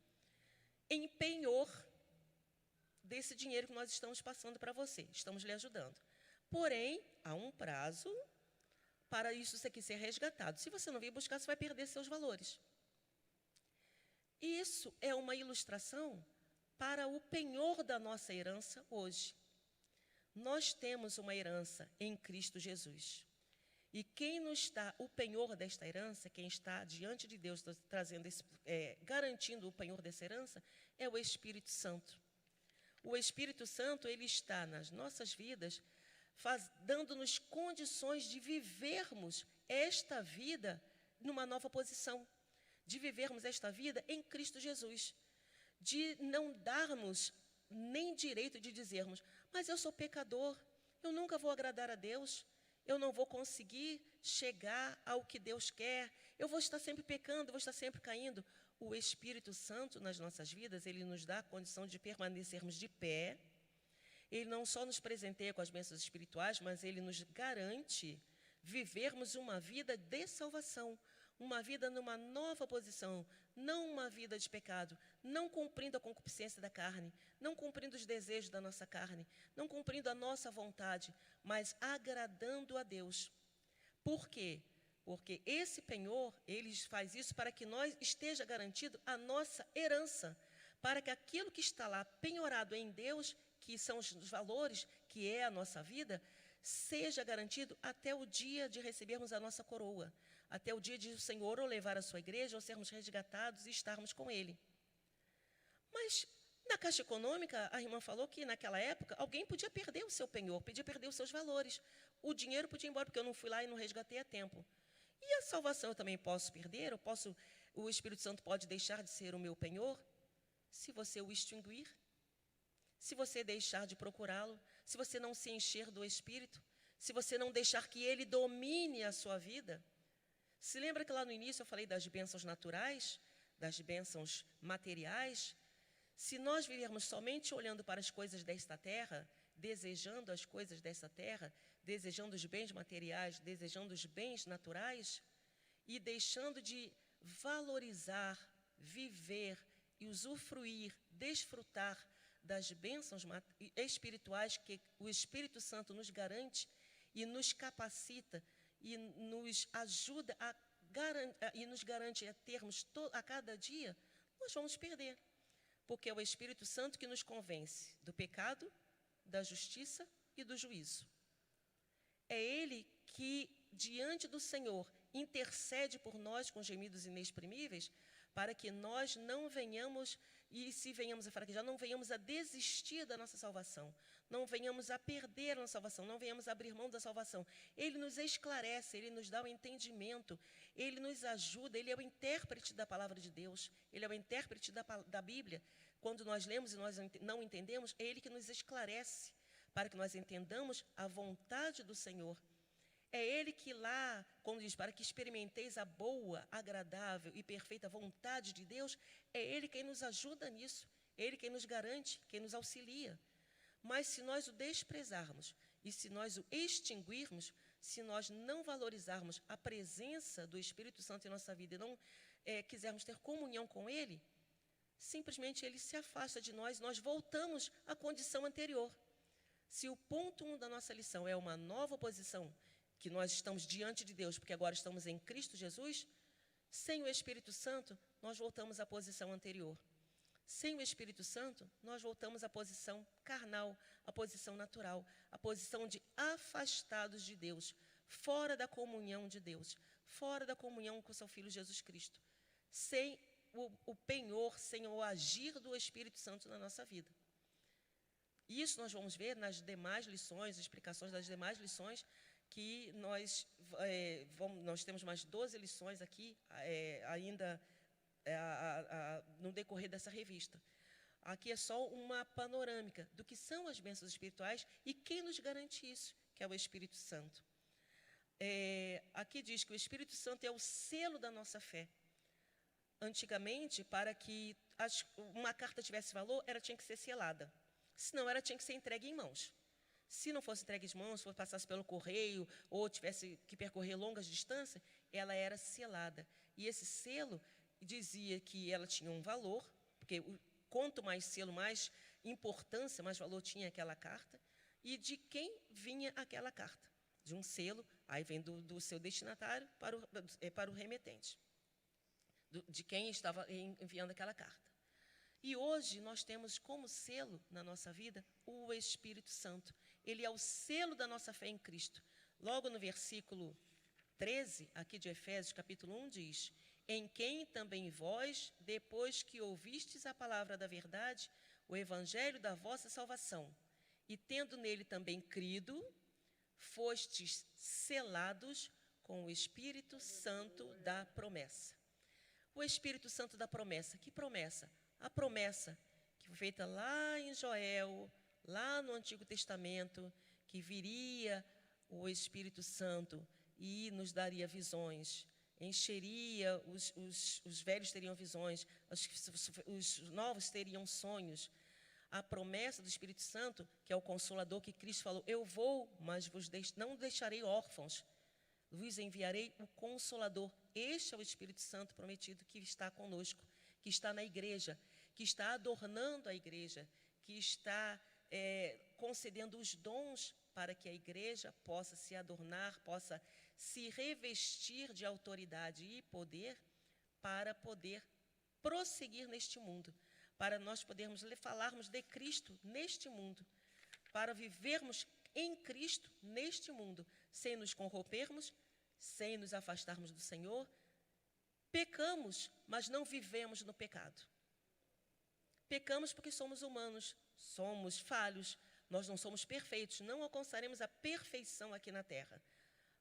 em penhor desse dinheiro que nós estamos passando para você, estamos lhe ajudando. Porém, há um prazo para isso aqui ser resgatado. Se você não vir buscar, você vai perder seus valores. Isso é uma ilustração para o penhor da nossa herança hoje. Nós temos uma herança em Cristo Jesus. E quem nos dá o penhor desta herança, quem está diante de Deus trazendo garantindo o penhor dessa herança, é o Espírito Santo. O Espírito Santo, ele está nas nossas vidas, dando-nos condições de vivermos esta vida numa nova posição, de vivermos esta vida em Cristo Jesus, de não darmos nem direito de dizermos, mas eu sou pecador, eu nunca vou agradar a Deus, eu não vou conseguir chegar ao que Deus quer, eu vou estar sempre pecando, vou estar sempre caindo. O Espírito Santo nas nossas vidas, ele nos dá a condição de permanecermos de pé. Ele não só nos presenteia com as bênçãos espirituais, mas ele nos garante vivermos uma vida de salvação, uma vida numa nova posição, não uma vida de pecado, não cumprindo a concupiscência da carne, não cumprindo os desejos da nossa carne, não cumprindo a nossa vontade, mas agradando a Deus. Por quê? Porque esse penhor, ele faz isso para que nós esteja garantido a nossa herança, para que aquilo que está lá penhorado em Deus, que são os valores, que é a nossa vida, seja garantido até o dia de recebermos a nossa coroa, até o dia de o Senhor ou levar a sua igreja, ou sermos resgatados e estarmos com Ele. Mas, na Caixa Econômica, a irmã falou que, naquela época, alguém podia perder o seu penhor, podia perder os seus valores. O dinheiro podia ir embora, porque eu não fui lá e não resgatei a tempo. E a salvação eu também posso perder? O Espírito Santo pode deixar de ser o meu penhor? Se você o extinguir, se você deixar de procurá-lo, se você não se encher do Espírito, se você não deixar que Ele domine a sua vida. Se lembra que lá no início eu falei das bênçãos naturais, das bênçãos materiais? Se nós vivermos somente olhando para as coisas desta terra, desejando as coisas desta terra, desejando os bens materiais, desejando os bens naturais, e deixando de valorizar, viver e usufruir, desfrutar das bênçãos espirituais que o Espírito Santo nos garante e nos capacita e nos ajuda e nos garante a termos a cada dia, nós vamos perder. Porque é o Espírito Santo que nos convence do pecado, da justiça e do juízo. É Ele que, diante do Senhor, intercede por nós com gemidos inexprimíveis, para que nós não venhamos, e se venhamos a fraquejar, não venhamos a desistir da nossa salvação, não venhamos a perder a nossa salvação, não venhamos a abrir mão da salvação. Ele nos esclarece, Ele nos dá o entendimento, Ele nos ajuda, Ele é o intérprete da palavra de Deus, Ele é o intérprete da Bíblia. Quando nós lemos e nós não entendemos, é Ele que nos esclarece, para que nós entendamos a vontade do Senhor. É Ele que lá, quando diz, para que experimenteis a boa, agradável e perfeita vontade de Deus, é Ele quem nos ajuda nisso, é Ele quem nos garante, quem nos auxilia. Mas se nós o desprezarmos e se nós o extinguirmos, se nós não valorizarmos a presença do Espírito Santo em nossa vida e não quisermos ter comunhão com Ele, simplesmente Ele se afasta de nós, nós voltamos à condição anterior. Se o ponto 1 da nossa lição é uma nova posição, que nós estamos diante de Deus, porque agora estamos em Cristo Jesus, sem o Espírito Santo, nós voltamos à posição anterior. Sem o Espírito Santo, nós voltamos à posição carnal, à posição natural, à posição de afastados de Deus, fora da comunhão de Deus, fora da comunhão com o seu Filho Jesus Cristo, sem o penhor, sem o agir do Espírito Santo na nossa vida. Isso nós vamos ver nas demais lições, explicações das demais lições, que nós temos mais 12 lições aqui, ainda no decorrer dessa revista. Aqui é só uma panorâmica do que são as bênçãos espirituais e quem nos garante isso, que é o Espírito Santo. Aqui diz que o Espírito Santo é o selo da nossa fé. Antigamente, para que uma carta tivesse valor, ela tinha que ser selada. Senão, ela tinha que ser entregue em mãos. Se não fosse entregue em mãos, se passasse pelo correio ou tivesse que percorrer longas distâncias, ela era selada. E esse selo dizia que ela tinha um valor, porque quanto mais selo, mais importância, mais valor tinha aquela carta, e de quem vinha aquela carta. De um selo, aí vem do seu destinatário para o remetente, de quem estava enviando aquela carta. E hoje nós temos como selo na nossa vida o Espírito Santo. Ele é o selo da nossa fé em Cristo. Logo no versículo 13, aqui de Efésios, capítulo 1, diz: em quem também vós, depois que ouvistes a palavra da verdade, o evangelho da vossa salvação, e tendo nele também crido, fostes selados com o Espírito Santo da promessa. O Espírito Santo da promessa, que promessa? A promessa que foi feita lá em Joel, lá no Antigo Testamento, que viria o Espírito Santo e nos daria visões, encheria, os velhos teriam visões, os novos teriam sonhos. A promessa do Espírito Santo, que é o Consolador, que Cristo falou, eu vou, mas não deixarei órfãos. vos enviarei o Consolador. Este é o Espírito Santo prometido que está conosco, que está na igreja, que está adornando a igreja, que está concedendo os dons para que a igreja possa se adornar, possa se revestir de autoridade e poder para poder prosseguir neste mundo, para nós podermos falarmos de Cristo neste mundo, para vivermos em Cristo neste mundo, sem nos corrompermos, sem nos afastarmos do Senhor. Pecamos, mas não vivemos no pecado. Pecamos porque somos humanos, somos falhos, nós não somos perfeitos, não alcançaremos a perfeição aqui na terra.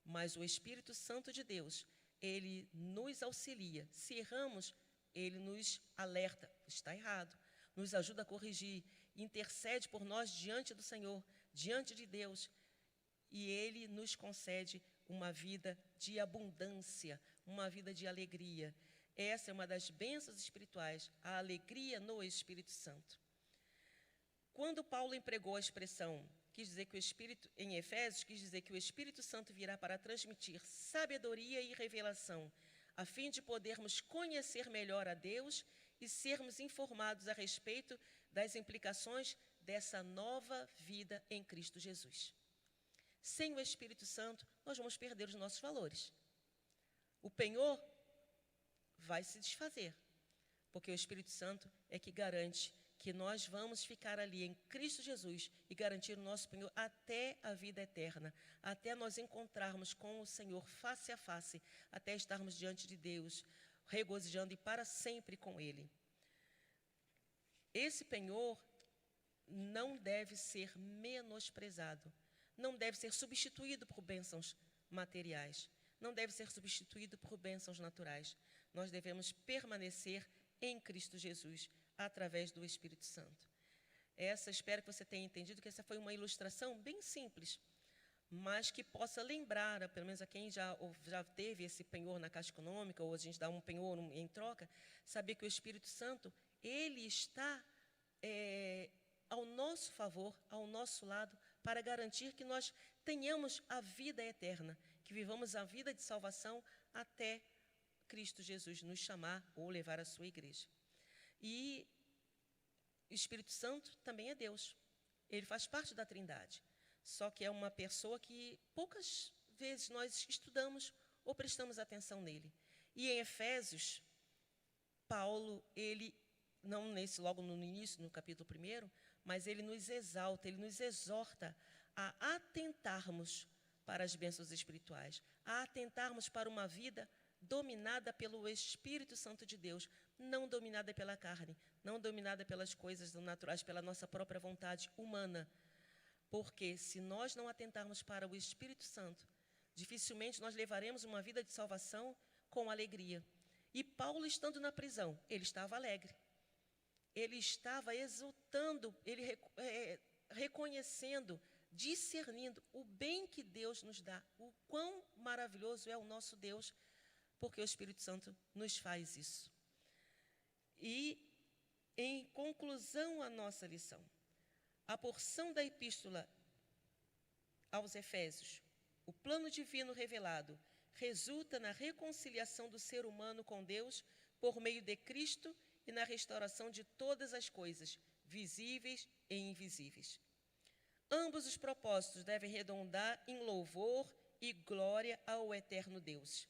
Mas o Espírito Santo de Deus, ele nos auxilia. Se erramos, ele nos alerta, está errado, nos ajuda a corrigir, intercede por nós diante do Senhor, diante de Deus, e ele nos concede uma vida de abundância, uma vida de alegria. Essa é uma das bênçãos espirituais, a alegria no Espírito Santo. Quando Paulo empregou a expressão, quis dizer que o Espírito, em Efésios, quis dizer que o Espírito Santo virá para transmitir sabedoria e revelação, a fim de podermos conhecer melhor a Deus e sermos informados a respeito das implicações dessa nova vida em Cristo Jesus. Sem o Espírito Santo, nós vamos perder os nossos valores. O penhor vai se desfazer, porque o Espírito Santo é que garante que nós vamos ficar ali em Cristo Jesus e garantir o nosso penhor até a vida eterna, até nós encontrarmos com o Senhor face a face, até estarmos diante de Deus, regozijando e para sempre com Ele. Esse penhor não deve ser menosprezado, não deve ser substituído por bênçãos materiais, não deve ser substituído por bênçãos naturais. Nós devemos permanecer em Cristo Jesus, através do Espírito Santo. Espero que você tenha entendido que essa foi uma ilustração bem simples, mas que possa lembrar, pelo menos a quem já teve esse penhor na Caixa Econômica, ou a gente dá um penhor em troca, saber que o Espírito Santo, ele está ao nosso favor, ao nosso lado, para garantir que nós tenhamos a vida eterna, que vivamos a vida de salvação até Cristo Jesus nos chamar ou levar à sua igreja. E o Espírito Santo também é Deus. Ele faz parte da Trindade. Só que é uma pessoa que poucas vezes nós estudamos ou prestamos atenção nele. E em Efésios, Paulo, ele, não logo no início, no capítulo 1, mas ele nos exalta, ele nos exorta a atentarmos para as bênçãos espirituais, a atentarmos para uma vida dominada pelo Espírito Santo de Deus, não dominada pela carne, não dominada pelas coisas naturais, pela nossa própria vontade humana. Porque se nós não atentarmos para o Espírito Santo, dificilmente nós levaremos uma vida de salvação com alegria. E Paulo, estando na prisão, ele estava alegre. Ele estava exultando, ele reconhecendo, discernindo o bem que Deus nos dá, o quão maravilhoso é o nosso Deus, porque o Espírito Santo nos faz isso. E, em conclusão à nossa lição, a porção da epístola aos Efésios, o plano divino revelado, resulta na reconciliação do ser humano com Deus por meio de Cristo e na restauração de todas as coisas, visíveis e invisíveis. Ambos os propósitos devem redundar em louvor e glória ao eterno Deus.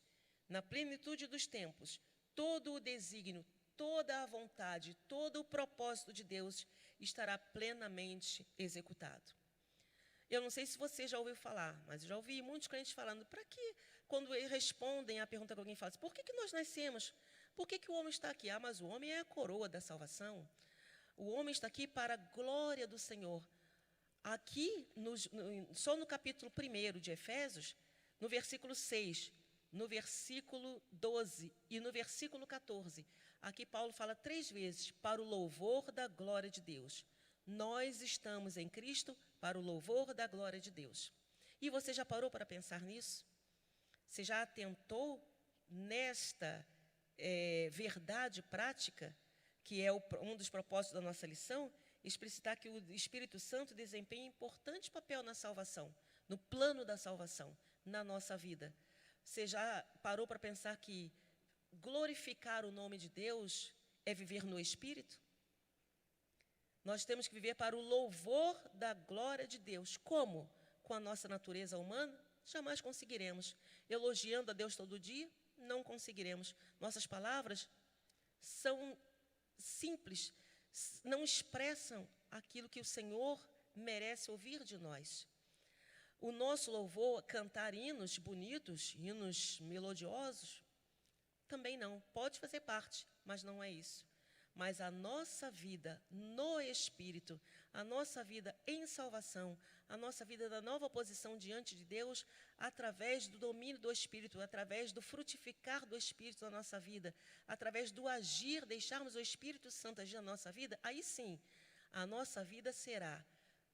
Na plenitude dos tempos, todo o desígnio, toda a vontade, todo o propósito de Deus estará plenamente executado. Eu não sei se você já ouviu falar, mas eu já ouvi muitos crentes falando, para que, quando respondem à pergunta que alguém faz, por que nós nascemos? Por que o homem está aqui? Ah, mas o homem é a coroa da salvação. O homem está aqui para a glória do Senhor. Aqui, só no capítulo 1 de Efésios, no versículo 6, no versículo 12 e no versículo 14, aqui Paulo fala 3 vezes, para o louvor da glória de Deus. Nós estamos em Cristo para o louvor da glória de Deus. E você já parou para pensar nisso? Você já atentou nesta verdade prática, que é um dos propósitos da nossa lição, explicitar que o Espírito Santo desempenha importante papel na salvação, no plano da salvação, na nossa vida, Você já parou para pensar que glorificar o nome de Deus é viver no Espírito? Nós temos que viver para o louvor da glória de Deus. Como? Com a nossa natureza humana? Jamais conseguiremos. Elogiando a Deus todo dia? Não conseguiremos. Nossas palavras são simples, não expressam aquilo que o Senhor merece ouvir de nós. O nosso louvor, cantar hinos bonitos, hinos melodiosos, também não. Pode fazer parte, mas não é isso. Mas a nossa vida no Espírito, a nossa vida em salvação, a nossa vida da nova posição diante de Deus, através do domínio do Espírito, através do frutificar do Espírito na nossa vida, através do agir, deixarmos o Espírito Santo agir na nossa vida, aí sim, a nossa vida será,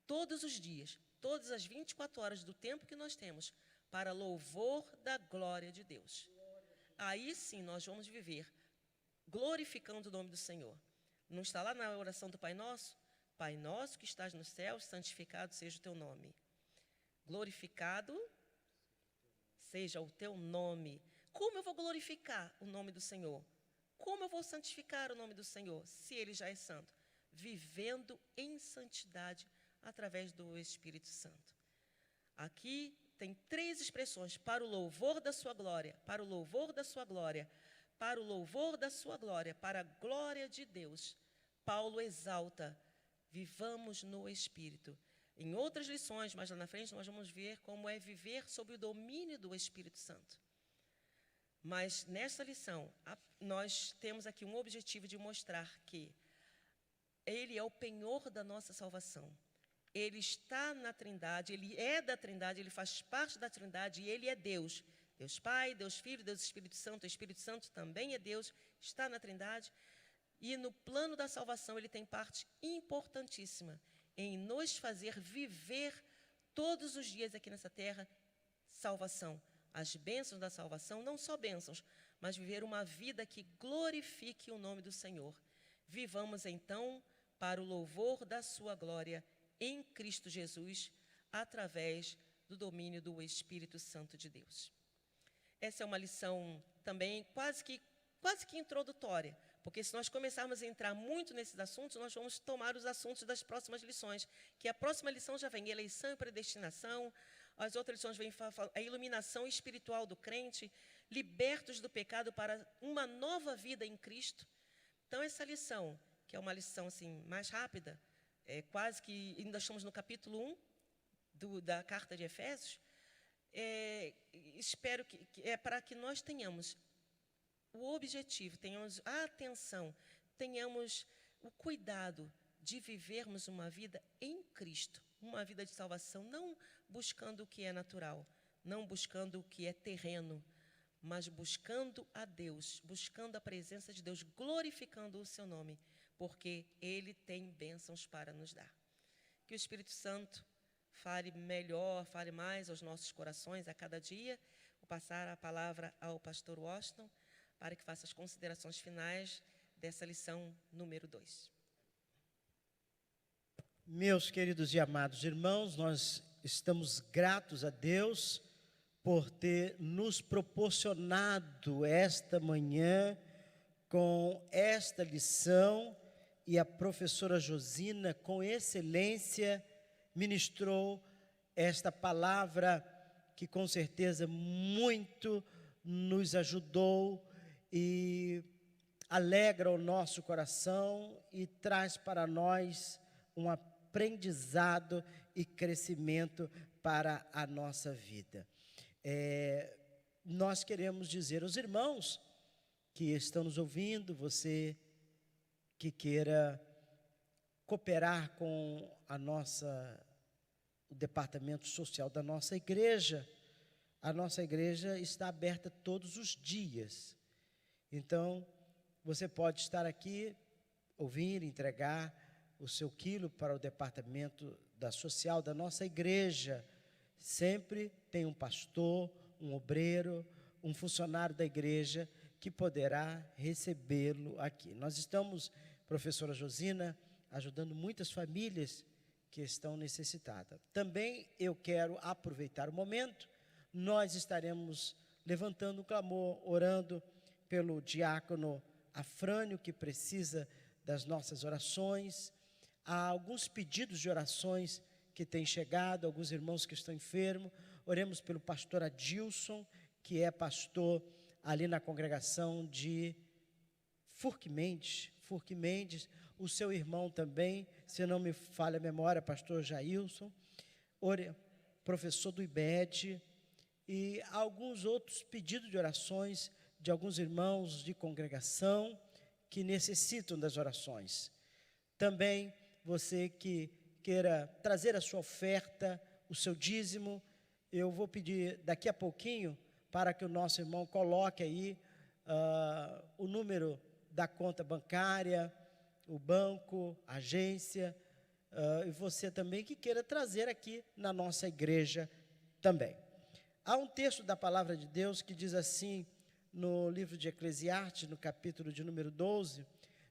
todos os dias, todas as 24 horas do tempo que nós temos, para louvor da glória de Deus. Aí sim nós vamos viver glorificando o nome do Senhor. Não está lá na oração do Pai Nosso? Pai nosso que estás nos céus, santificado seja o teu nome. Glorificado seja o teu nome. Como eu vou glorificar o nome do Senhor? Como eu vou santificar o nome do Senhor, se Ele já é santo? Vivendo em santidade através do Espírito Santo. Aqui tem 3 expressões: para o louvor da sua glória, para o louvor da sua glória, para o louvor da sua glória, para a glória de Deus. Paulo exalta, vivamos no Espírito. Em outras lições, mais lá na frente, nós vamos ver como é viver sob o domínio do Espírito Santo. Mas nesta lição, nós temos aqui um objetivo de mostrar que Ele é o penhor da nossa salvação. Ele está na Trindade, Ele é da Trindade, Ele faz parte da Trindade e Ele é Deus. Deus Pai, Deus Filho, Deus Espírito Santo. O Espírito Santo também é Deus, está na Trindade. E no plano da salvação, Ele tem parte importantíssima em nos fazer viver todos os dias aqui nessa terra salvação. As bênçãos da salvação, não só bênçãos, mas viver uma vida que glorifique o nome do Senhor. Vivamos então para o louvor da sua glória em Cristo Jesus, através do domínio do Espírito Santo de Deus. Essa é uma lição também quase que introdutória, porque se nós começarmos a entrar muito nesses assuntos, nós vamos tomar os assuntos das próximas lições, que a próxima lição já vem eleição e predestinação, as outras lições vêm a iluminação espiritual do crente, libertos do pecado para uma nova vida em Cristo. Então, essa lição, que é uma lição assim, mais rápida, quase que ainda estamos no capítulo 1 da carta de Efésios, espero que é para que nós tenhamos o objetivo, tenhamos a atenção, tenhamos o cuidado de vivermos uma vida em Cristo, uma vida de salvação, não buscando o que é natural, não buscando o que é terreno, mas buscando a Deus, buscando a presença de Deus, glorificando o seu nome, porque Ele tem bênçãos para nos dar. Que o Espírito Santo fale melhor, fale mais aos nossos corações a cada dia. Vou passar a palavra ao pastor Washington para que faça as considerações finais dessa lição número 2. Meus queridos e amados irmãos, nós estamos gratos a Deus por ter nos proporcionado esta manhã com esta lição, e a professora Josina, com excelência, ministrou esta palavra que com certeza muito nos ajudou e alegra o nosso coração e traz para nós um aprendizado e crescimento para a nossa vida. Nós queremos dizer aos irmãos que estão nos ouvindo, você que queira cooperar com o departamento social da nossa igreja, a nossa igreja está aberta todos os dias. Então, você pode estar aqui, ouvir, entregar o seu quilo para o departamento social da nossa igreja. Sempre tem um pastor, um obreiro, um funcionário da igreja que poderá recebê-lo aqui. Nós estamos, professora Josina, ajudando muitas famílias que estão necessitadas. Também eu quero aproveitar o momento, nós estaremos levantando um clamor, orando pelo diácono Afrânio, que precisa das nossas orações. Há alguns pedidos de orações que têm chegado, alguns irmãos que estão enfermos. Oremos pelo pastor Adilson, que é pastor ali na congregação de Furque Mendes, o seu irmão também, se não me falha a memória, pastor Jailson, professor do IBED, e alguns outros pedidos de orações de alguns irmãos de congregação que necessitam das orações. Também você que queira trazer a sua oferta, o seu dízimo, eu vou pedir daqui a pouquinho para que o nosso irmão coloque aí o número da conta bancária, o banco, a agência, e você também que queira trazer aqui na nossa igreja também. Há um texto da palavra de Deus que diz assim, no livro de Eclesiastes, no capítulo de número 12,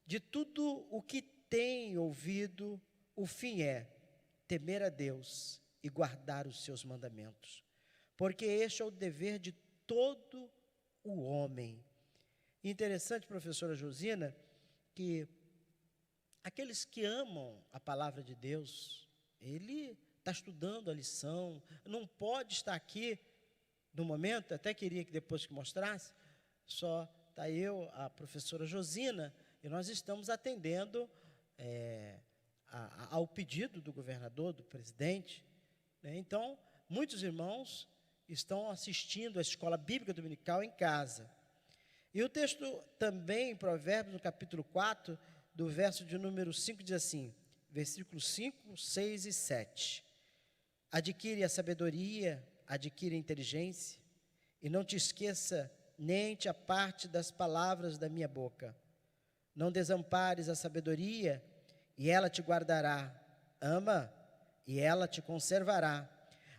de tudo o que tem ouvido, o fim é temer a Deus e guardar os seus mandamentos, porque este é o dever de todo o homem. Interessante, professora Josina, que aqueles que amam a palavra de Deus, ele está estudando a lição, não pode estar aqui no momento, até queria que depois que mostrasse, só está eu, a professora Josina, e nós estamos atendendo ao pedido do governador, do presidente, né? Então, muitos irmãos estão assistindo a escola bíblica dominical em casa. E o texto também, em Provérbios, no capítulo 4, do verso de número 5, diz assim, versículos 5, 6 e 7. Adquire a sabedoria, adquire a inteligência, e não te esqueça nem te aparte das palavras da minha boca. Não desampares a sabedoria, e ela te guardará. Ama, e ela te conservará.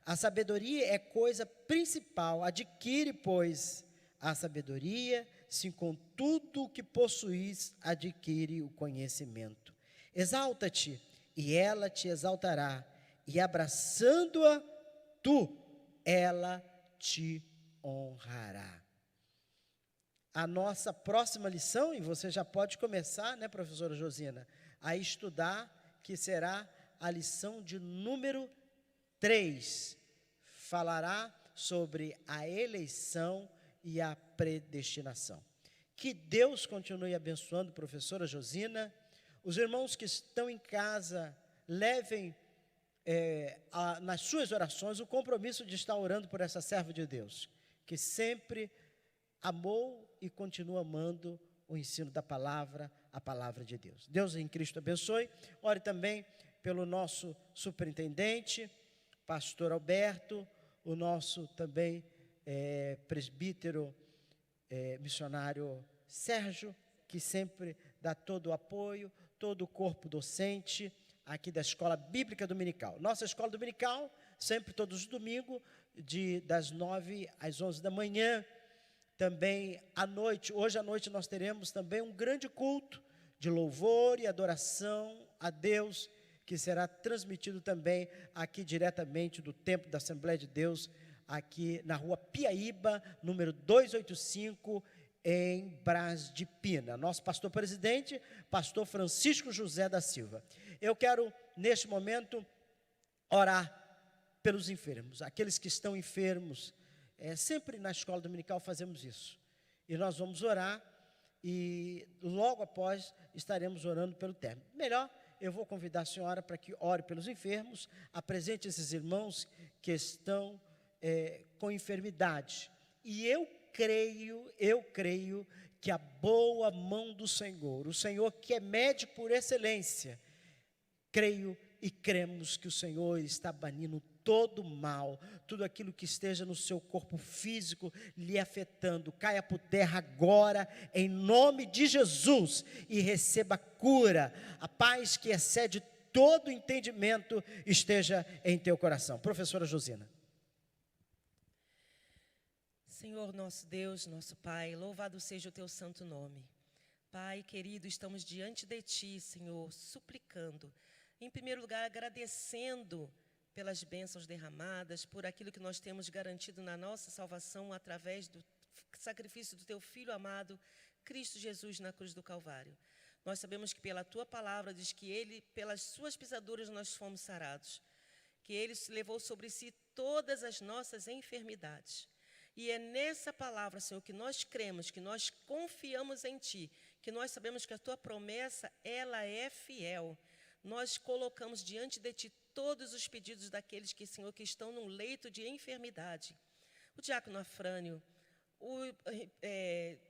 A sabedoria é coisa principal. Adquire, pois, a sabedoria, sim, com tudo o que possuís, adquire o conhecimento. Exalta-te, e ela te exaltará, e abraçando-a, ela te honrará. A nossa próxima lição, e você já pode começar, né, professora Josina, a estudar, que será a lição de número 3. Falará sobre a eleição e a predestinação. Que Deus continue abençoando, professora Josina. Os irmãos que estão em casa, levem nas suas orações o compromisso de estar orando por essa serva de Deus, que sempre amou e continua amando o ensino da palavra, a palavra de Deus. Deus em Cristo abençoe. Ore também pelo nosso superintendente, pastor Alberto, o nosso também presbítero missionário Sérgio, que sempre dá todo o apoio, todo o corpo docente aqui da Escola Bíblica Dominical. Nossa Escola Dominical, sempre todos os domingos, das 9 às 11 da manhã. Também à noite, hoje à noite nós teremos também um grande culto de louvor e adoração a Deus, que será transmitido também aqui diretamente do Templo da Assembleia de Deus, aqui na rua Piaíba, número 285, em Brás de Pina. Nosso pastor presidente, pastor Francisco José da Silva. Eu quero, neste momento, orar pelos enfermos, aqueles que estão enfermos. Sempre na escola dominical fazemos isso. E nós vamos orar e logo após estaremos orando pelo término. Melhor, eu vou convidar a senhora para que ore pelos enfermos, apresente esses irmãos que estão com enfermidade. E eu creio que a boa mão do Senhor, o Senhor que é médico por excelência, creio e cremos que o Senhor está banindo todo mal, tudo aquilo que esteja no seu corpo físico lhe afetando, caia por terra agora, em nome de Jesus, e receba cura. A paz que excede todo entendimento esteja em teu coração. Professora Josina. Senhor nosso Deus, nosso Pai, louvado seja o teu santo nome. Pai querido, estamos diante de ti, Senhor, suplicando, em primeiro lugar agradecendo pelas bênçãos derramadas, por aquilo que nós temos garantido na nossa salvação através do sacrifício do Teu Filho amado, Cristo Jesus, na cruz do Calvário. Nós sabemos que pela Tua palavra diz que Ele, pelas Suas pisaduras, nós fomos sarados, que Ele levou sobre si todas as nossas enfermidades. E é nessa palavra, Senhor, que nós cremos, que nós confiamos em Ti, que nós sabemos que a Tua promessa, ela é fiel. Nós colocamos diante de Ti todos os pedidos daqueles que, Senhor, que estão num leito de enfermidade. O diácono Afrânio, o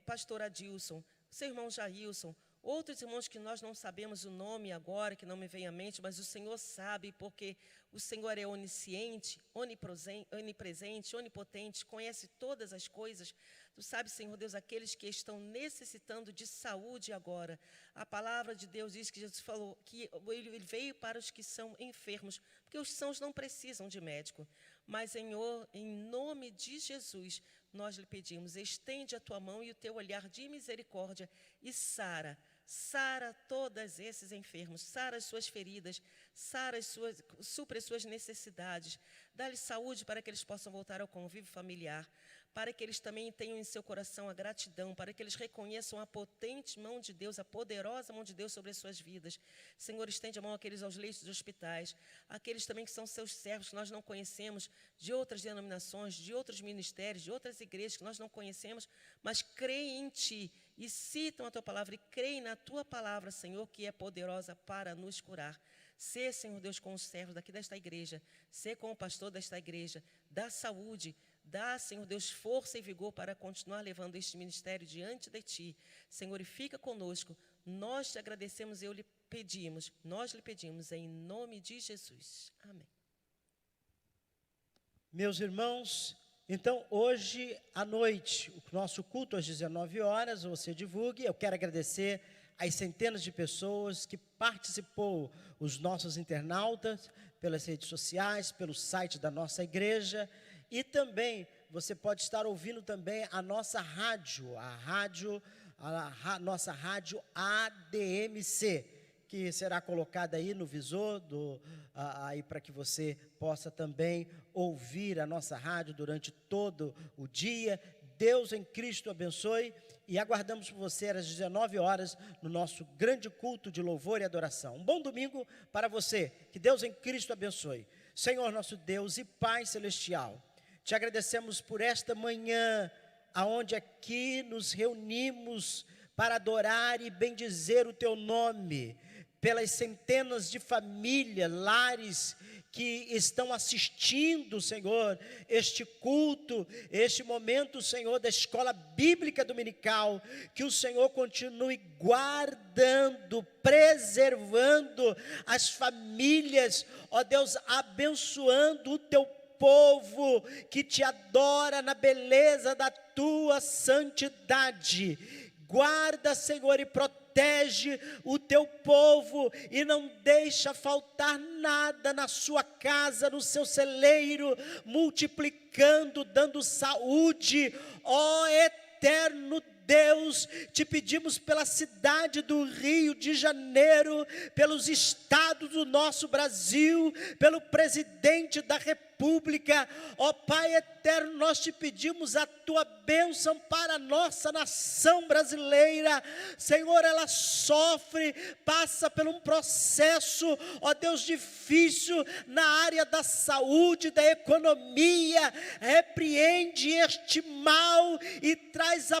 pastor Adilson, o seu irmão Jailson, outros irmãos que nós não sabemos o nome agora, que não me vem à mente, mas o Senhor sabe, porque o Senhor é onisciente, onipresente, onipotente, conhece todas as coisas. Tu sabes, Senhor Deus, aqueles que estão necessitando de saúde agora. A palavra de Deus diz que Jesus falou que Ele veio para os que são enfermos, porque os sãos não precisam de médico. Mas, Senhor, em nome de Jesus, nós lhe pedimos, estende a Tua mão e o Teu olhar de misericórdia e sara todos esses enfermos, sara as suas feridas, supre as suas necessidades, dá-lhes saúde para que eles possam voltar ao convívio familiar, para que eles também tenham em seu coração a gratidão, para que eles reconheçam a potente mão de Deus, a poderosa mão de Deus sobre as suas vidas. Senhor, estende a mão àqueles aos leitos de hospitais, aqueles também que são seus servos, que nós não conhecemos, de outras denominações, de outros ministérios, de outras igrejas que nós não conhecemos, mas creem em Ti e citam a Tua palavra e creem na Tua palavra, Senhor, que é poderosa para nos curar. Sê, Senhor Deus, com os servos daqui desta igreja, sê com o pastor desta igreja, dá saúde, dá, Senhor Deus, força e vigor para continuar levando este ministério diante de Ti. Senhor, e fica conosco. Nós Te agradecemos e nós lhe pedimos em nome de Jesus. Amém. Meus irmãos, então hoje à noite, o nosso culto às 19 horas, você divulgue. Eu quero agradecer as centenas de pessoas que participou, os nossos internautas, pelas redes sociais, pelo site da nossa igreja. E também, você pode estar ouvindo também a nossa rádio, nossa rádio ADMC, que será colocada aí no visor, aí para que você possa também ouvir a nossa rádio durante todo o dia. Deus em Cristo abençoe e aguardamos por você às 19 horas no nosso grande culto de louvor e adoração. Um bom domingo para você, que Deus em Cristo abençoe. Senhor nosso Deus e Pai Celestial, Te agradecemos por esta manhã, aonde aqui nos reunimos para adorar e bendizer o Teu nome, pelas centenas de famílias, lares que estão assistindo, Senhor, este culto, este momento, Senhor, da escola bíblica dominical, que o Senhor continue guardando, preservando as famílias, ó Deus, abençoando o Teu povo que Te adora na beleza da Tua santidade. Guarda, Senhor, e protege o Teu povo e não deixa faltar nada na sua casa, no seu celeiro, multiplicando, dando saúde. Ó eterno Deus, Te pedimos pela cidade do Rio de Janeiro, pelos estados do nosso Brasil, pelo presidente da República. Ó Pai eterno, nós Te pedimos a Tua bênção para a nossa nação brasileira. Senhor, ela sofre, passa por um processo, ó Deus, difícil na área da saúde, da economia. Repreende este mal e traz a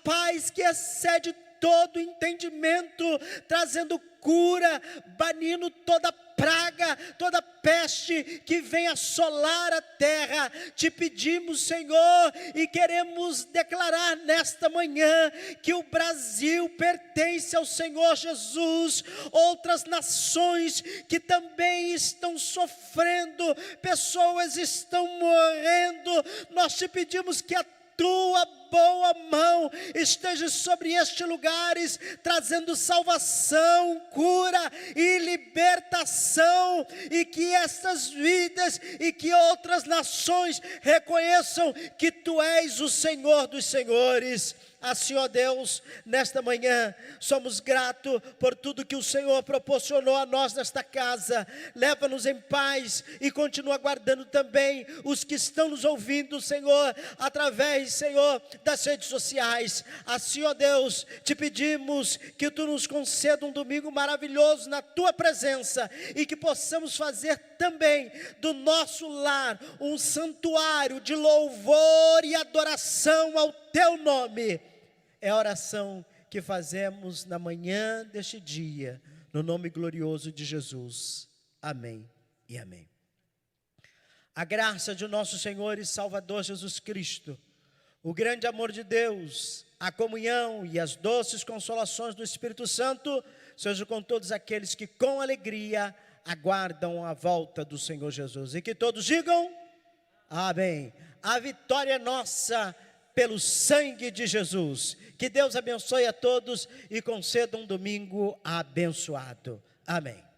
paz que excede todo entendimento, trazendo cura, banindo toda praga, toda peste que vem assolar a terra. Te pedimos, Senhor, e queremos declarar nesta manhã que o Brasil pertence ao Senhor Jesus. Outras nações que também estão sofrendo, pessoas estão morrendo. Nós Te pedimos que a Tua boa mão esteja sobre estes lugares, trazendo salvação, cura e libertação, e que estas vidas e que outras nações reconheçam que Tu és o Senhor dos senhores. Assim, ó Deus, nesta manhã, somos gratos por tudo que o Senhor proporcionou a nós nesta casa. Leva-nos em paz e continua guardando também os que estão nos ouvindo, Senhor, através, Senhor, das redes sociais. Assim, ó Deus, te pedimos que Tu nos conceda um domingo maravilhoso na Tua presença e que possamos fazer também do nosso lar um santuário de louvor e adoração ao Teu nome. É a oração que fazemos na manhã deste dia, no nome glorioso de Jesus. Amém e amém. A graça de nosso Senhor e Salvador Jesus Cristo, o grande amor de Deus, a comunhão e as doces consolações do Espírito Santo, seja com todos aqueles que com alegria aguardam a volta do Senhor Jesus. E que todos digam, amém. A vitória é nossa pelo sangue de Jesus. Que Deus abençoe a todos e conceda um domingo abençoado. Amém.